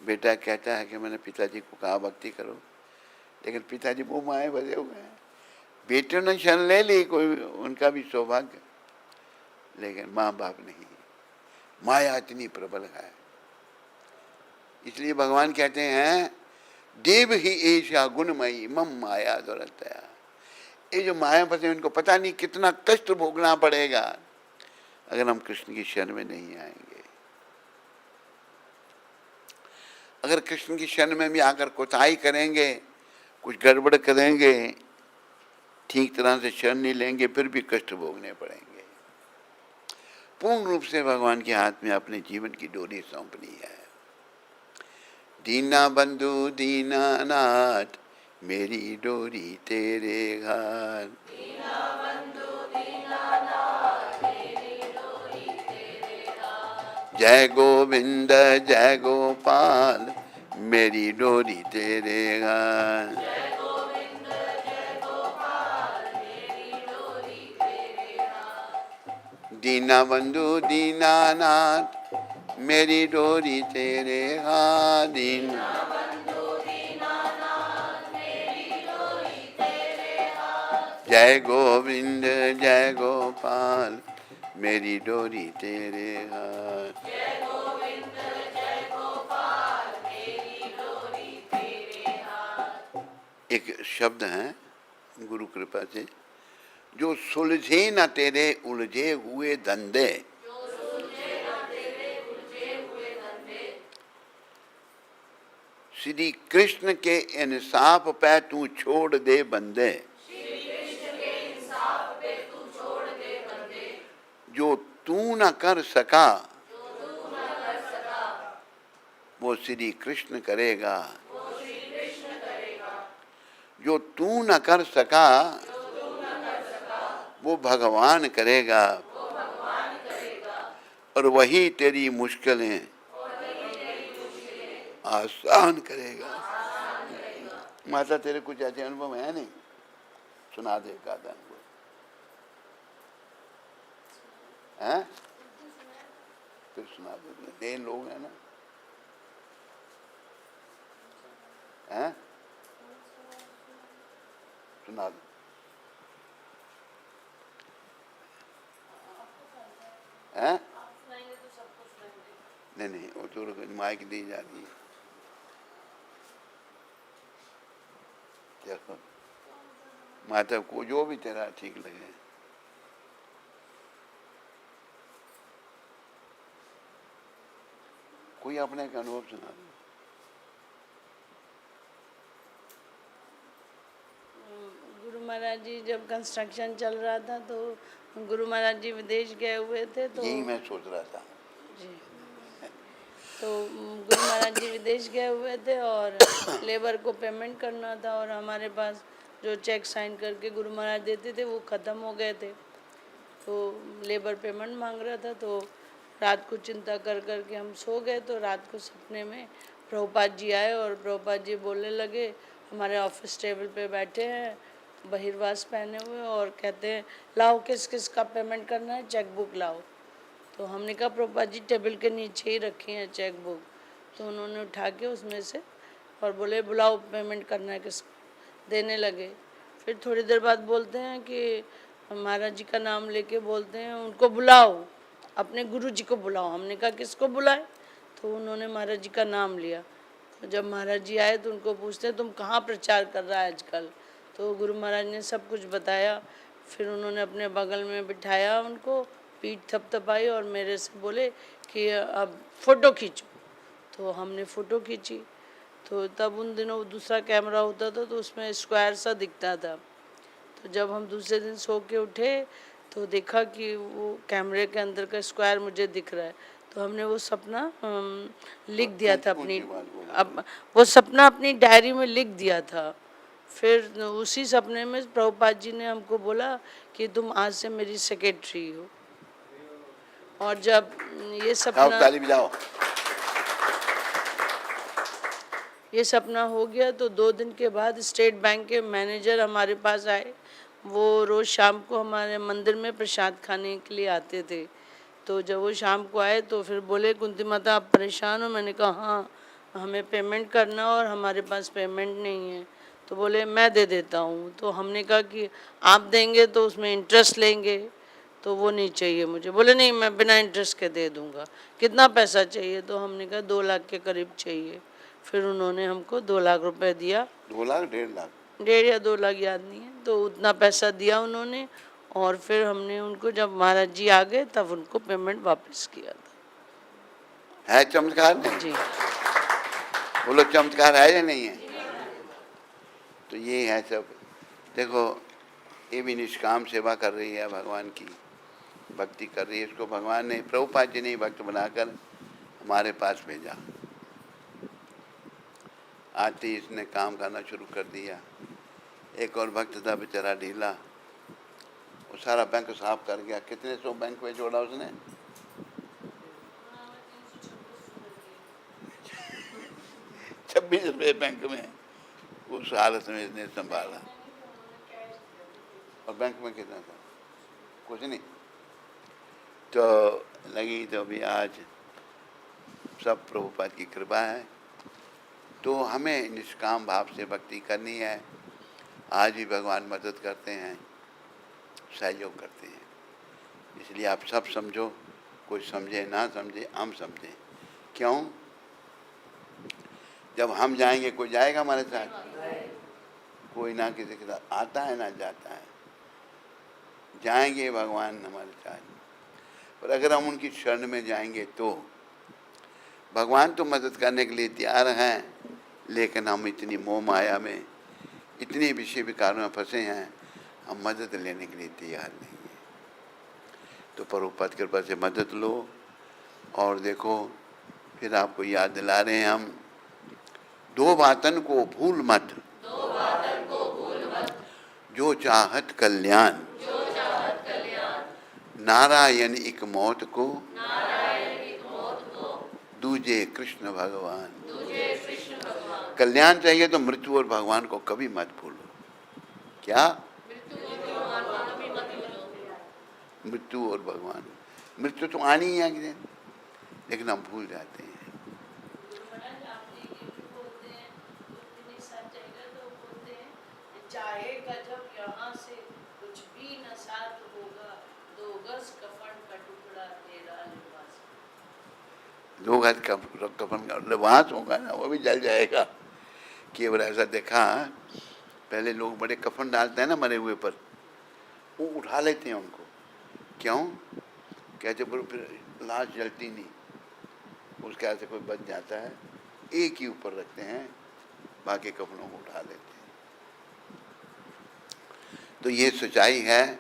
बेटा कहता है कि मैंने पिताजी को कहा भक्ति करो, लेकिन पिताजी वो माए बजे हुए हैं। बेटों ने शरण ले ली, कोई उनका भी सौभाग्य, लेकिन माँ बाप नहीं। माया इतनी प्रबल है। इसलिए भगवान कहते हैं, देव ही ऐसा गुणमयी मम माया दुरतया। ये जो मायापति है, इनको पता नहीं कितना कष्ट भोगना पड़ेगा अगर हम कृष्ण की शरण में नहीं आएंगे। अगर कृष्ण की शरण में भी आकर कोताही करेंगे, कुछ गड़बड़ करेंगे, ठीक तरह से शरण नहीं लेंगे, फिर भी कष्ट भोगने पड़ेंगे। पूर्ण रूप से भगवान के हाथ में अपने जीवन की डोरी सौंपनी है। दीना बंधु दीनानाथ, मेरी डोरी तेरे घाट। जय गोविंद जय गोपाल, मेरी डोरी तेरे घाट। दीना बंधु दीनानाथ, मेरी डोरी तेरे हाथ। दीना जय गोविंद जय गोपाल, मेरी डोरी तेरे हाथ। एक शब्द है गुरु कृपा से, जो सुलझे न तेरे उलझे हुए धंधे। श्री कृष्ण के इंसाफ पे तू छोड़ दे बंदे। जो तू न कर सका वो श्री कृष्ण करेगा। जो तू न कर सका वो भगवान करेगा। और वही तेरी मुश्किलें आसान करेगा। माता तेरे कुछ ऐसे अनुभव है नहीं? सुना दे का अनुभव है, फिर सुना दे। 3 लोग हैं ना, हैं? सुना दो। हैं? नहीं, वो तो माइक दी जा रही है। क्या माता को जो भी तेरा ठीक लगे। कोई अपने का अनुभव सुना दो। गुरु महाराज जी जब कंस्ट्रक्शन चल रहा था तो गुरु महाराज जी विदेश गए हुए थे, तो यही मैं सोच रहा था जी, तो गुरु महाराज जी विदेश गए हुए थे और लेबर को पेमेंट करना था, और हमारे पास जो चेक साइन करके गुरु महाराज देते थे वो ख़त्म हो गए थे। तो लेबर पेमेंट मांग रहा था, तो रात को चिंता कर कर के हम सो गए। तो रात को सपने में प्रभुपाद जी आए और प्रभुपाद जी बोलने लगे, हमारे ऑफिस टेबल पे बैठे हैं बहिर्वास पहने हुए, और कहते हैं लाओ किस किस का पेमेंट करना है, चेक बुक लाओ। तो हमने कहा प्रभुपाद जी टेबल के नीचे ही रखी है चेक बुक। तो उन्होंने उठा के उसमें से और बोले बुलाओ पेमेंट करना है किस, देने लगे। फिर थोड़ी देर बाद बोलते हैं कि महाराज जी का नाम लेके बोलते हैं उनको बुलाओ, अपने गुरु जी को बुलाओ। हमने कहा किसको बुलाए? तो उन्होंने महाराज जी का नाम लिया। तो जब महाराज जी आए तो उनको पूछते तुम कहाँ प्रचार कर रहा है आजकल, तो गुरु महाराज ने सब कुछ बताया। फिर उन्होंने अपने बगल में बिठाया, उनको पीठ थपथपाई और मेरे से बोले कि अब फ़ोटो खींचो। तो हमने फ़ोटो खींची। तो तब उन दिनों दूसरा कैमरा होता था तो उसमें स्क्वायर सा दिखता था। तो जब हम दूसरे दिन सो के उठे तो देखा कि वो कैमरे के अंदर का स्क्वायर मुझे दिख रहा है। तो हमने वो सपना लिख दिया था अपनी, अब वो सपना अपनी डायरी में लिख दिया था। फिर उसी सपने में प्रभुपाद जी ने हमको बोला कि तुम आज से मेरी सेक्रेटरी हो। और जब ये सपना ताली बजाओ। ये सपना हो गया तो 2 दिन के बाद स्टेट बैंक के मैनेजर हमारे पास आए। वो रोज़ शाम को हमारे मंदिर में प्रसाद खाने के लिए आते थे। तो जब वो शाम को आए तो फिर बोले कुंती माता आप परेशान हो? मैंने कहा हाँ, हमें पेमेंट करना और हमारे पास पेमेंट नहीं है। तो बोले मैं दे देता हूँ। तो हमने कहा कि आप देंगे तो उसमें इंटरेस्ट लेंगे, तो वो नहीं चाहिए मुझे। बोले नहीं, मैं बिना इंटरेस्ट के दे दूँगा। कितना पैसा चाहिए? तो हमने कहा 2 लाख के करीब चाहिए। फिर उन्होंने हमको 2 लाख रुपए दिया। 2 लाख 1.5 लाख? 1.5 या 2 लाख याद नहीं है। तो उतना पैसा दिया उन्होंने और फिर हमने उनको, जब महाराज जी आ गए तब उनको पेमेंट वापस किया था। है चमत्कार नहीं? जी बोलो चमत्कार है या नहीं है? तो ये है सब। देखो ये भी निष्काम सेवा कर रही है, भगवान की भक्ति कर रही है। इसको भगवान ने, प्रभुपाद जी ने भक्त बनाकर हमारे पास भेजा। आते ही इसने काम करना शुरू कर दिया। एक और भक्त था बेचारा ढीला, वो सारा बैंक साफ कर गया। कितने 100 बैंक में जोड़ा उसने? 26 रुपये बैंक में उस हालत में इसने संभाला। और बैंक में कितना था? कुछ नहीं। तो लगी तो अभी आज सब प्रभुपाद की कृपा है। तो हमें निष्काम भाव से भक्ति करनी है। आज भी भगवान मदद करते हैं, सहयोग करते हैं। इसलिए आप सब समझो, कोई समझे ना समझे, हम समझें। क्यों? जब हम जाएंगे कोई जाएगा हमारे साथ? कोई ना किसी के साथ आता है ना जाता है। जाएंगे भगवान हमारे साथ। पर अगर हम उनकी शरण में जाएंगे तो भगवान तो मदद करने के लिए तैयार हैं, लेकिन हम इतनी मोह माया में, इतने विषय विकारों में फंसे हैं, हम मदद लेने के लिए तैयार नहीं हैं। तो प्रभुपाद की कृपा से मदद लो। और देखो फिर आपको याद दिला रहे हैं हम, 2 बातन को भूल मत, जो चाहत कल्याण, नारायण एक मौत को, दूजे कृष्ण भगवान। कल्याण चाहिए तो मृत्यु और भगवान को कभी मत भूलो। क्या? मृत्यु और भगवान। मृत्यु तो आनी ही है, लेकिन हम भूल जाते हैं। चाहेगा जब यहाँ से कुछ भी न साथ होगा, 2 गज कफन का टुकड़ा तेरा लिबास। 2 गज कफन का लिबास होगा ना, वो भी जल जाएगा। केवल ऐसा देखा, पहले लोग बड़े कफन डालते हैं ना मरे हुए पर, वो उठा लेते हैं उनको। क्यों? कहते फिर लाश जलती नहीं, उसके ऐसे कोई बच जाता है, एक ही ऊपर रखते हैं, बाकी कफनों को उठा लेते हैं। तो ये सच्चाई है।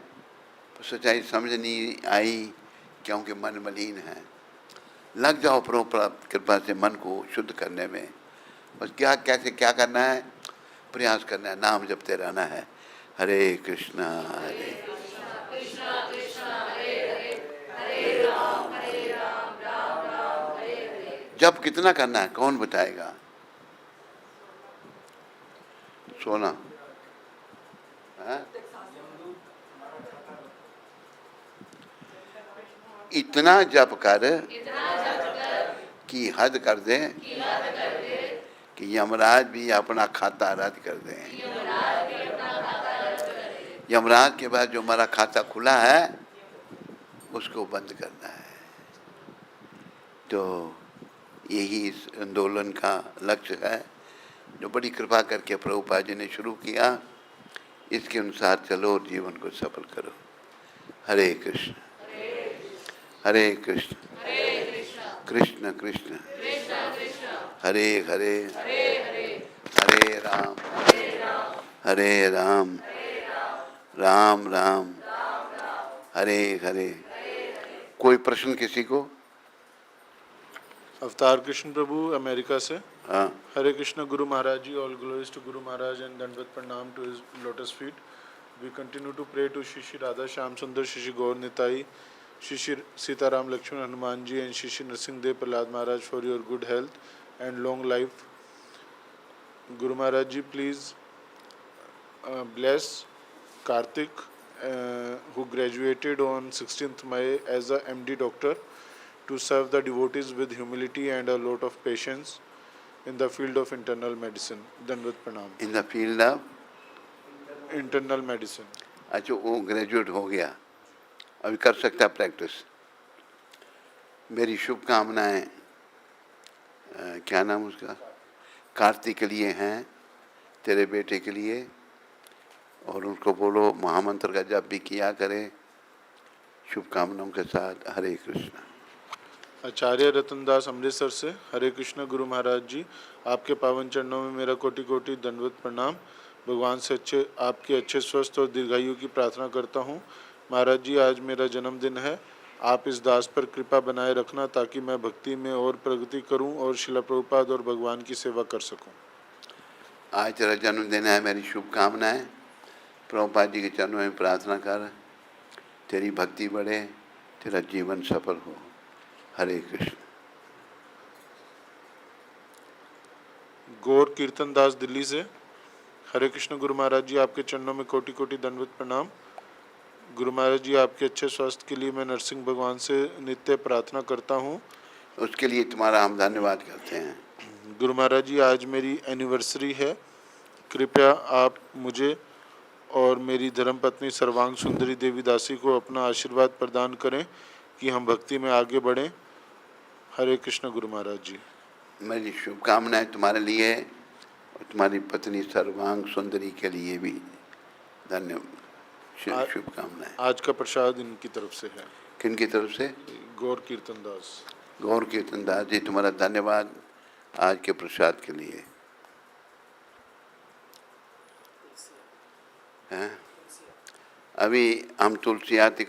सच्चाई समझ नहीं आई क्योंकि मन मलिन है। लग जाओ प्रभु कृपा से मन को शुद्ध करने में। बस क्या कैसे क्या करना है? प्रयास करना है, नाम जपते रहना है। हरे कृष्णा हरे जब कितना करना है कौन बताएगा? सोना है? इतना जप कर कि हद कर दे, कि यमराज भी अपना खाता रद्द कर दें। यमराज के बाद जो हमारा खाता खुला है उसको बंद करना है। तो यही इस आंदोलन का लक्ष्य है जो बड़ी कृपा करके प्रभुपाद जी ने शुरू किया। इसके अनुसार चलो और जीवन को सफल करो। हरे कृष्ण हरे कृष्ण कृष्ण कृष्ण हरे हरे हरे राम राम राम हरे हरे। कोई प्रश्न किसी को? अवतार कृष्ण प्रभु अमेरिका से। हाँ। Hare Krishna Guru Maharaj ji, all glories to Guru Maharaj and dandavat pranam to his lotus feet. We continue to pray to Shri Shri Radha Shyam Sundar, Shri Shri Gaur Nitai, Shri Shri Sitaram Lakshman Hanuman ji and Shri Shri Narasimha Dev Prahlad Maharaj for your good health and long life. Guru Maharaj ji please bless Karthik who graduated on 16th May as a MD doctor to serve the devotees with humility and a lot of patience in the field of internal medicine. Dandavat pranam. In the field of Internal medicine. अच्छा, वो graduate हो गया, अभी कर सकता है practice. मेरी शुभकामनाएं क्या नाम उसका, कार्तिक के लिए हैं, तेरे बेटे के लिए, और उनको बोलो महामंत्र का जप भी किया करे। शुभकामनाओं के साथ हरे कृष्ण। आचार्य रतनदास अमृतसर से। हरे कृष्ण गुरु महाराज जी, आपके पावन चरणों में मेरा कोटि कोटि दंडवत प्रणाम। भगवान से आपके अच्छे स्वस्थ और दीर्घायु की प्रार्थना करता हूँ। महाराज जी, आज मेरा जन्मदिन है, आप इस दास पर कृपा बनाए रखना ताकि मैं भक्ति में और प्रगति करूं और शिला प्रभुपाद और भगवान की सेवा कर सकूं। आज तेरा जन्मदिन है, मेरी शुभकामनाएं। प्रभुपाद जी के चरणों में प्रार्थना कर, तेरी भक्ति बढ़े, तेरा जीवन सफल हो। हरे कृष्ण। गौर कीर्तन दास दिल्ली से। हरे कृष्ण गुरु महाराज जी, आपके चरणों में कोटि कोटि दंडवत प्रणाम। गुरु महाराज जी, आपके अच्छे स्वास्थ्य के लिए मैं नरसिंह भगवान से नित्य प्रार्थना करता हूँ। उसके लिए तुम्हारा हम धन्यवाद करते हैं। गुरु महाराज जी, आज मेरी एनिवर्सरी है, कृपया आप मुझे और मेरी धर्मपत्नी सर्वांग सुंदरी देवी दासी को अपना आशीर्वाद प्रदान करें कि हम भक्ति में आगे बढ़ें। हरे कृष्ण गुरु महाराज जी। मेरी शुभकामनाएं तुम्हारे लिए और तुम्हारी पत्नी सर्वांग सुंदरी के लिए भी धन्यवाद, शुभकामनाएं। आज का प्रसाद इनकी तरफ से है। किन की तरफ से? गौर कीर्तन दास। गौर कीर्तन दास जी, तुम्हारा धन्यवाद आज के प्रसाद के लिए। हैं? अभी हम तुलसी आरती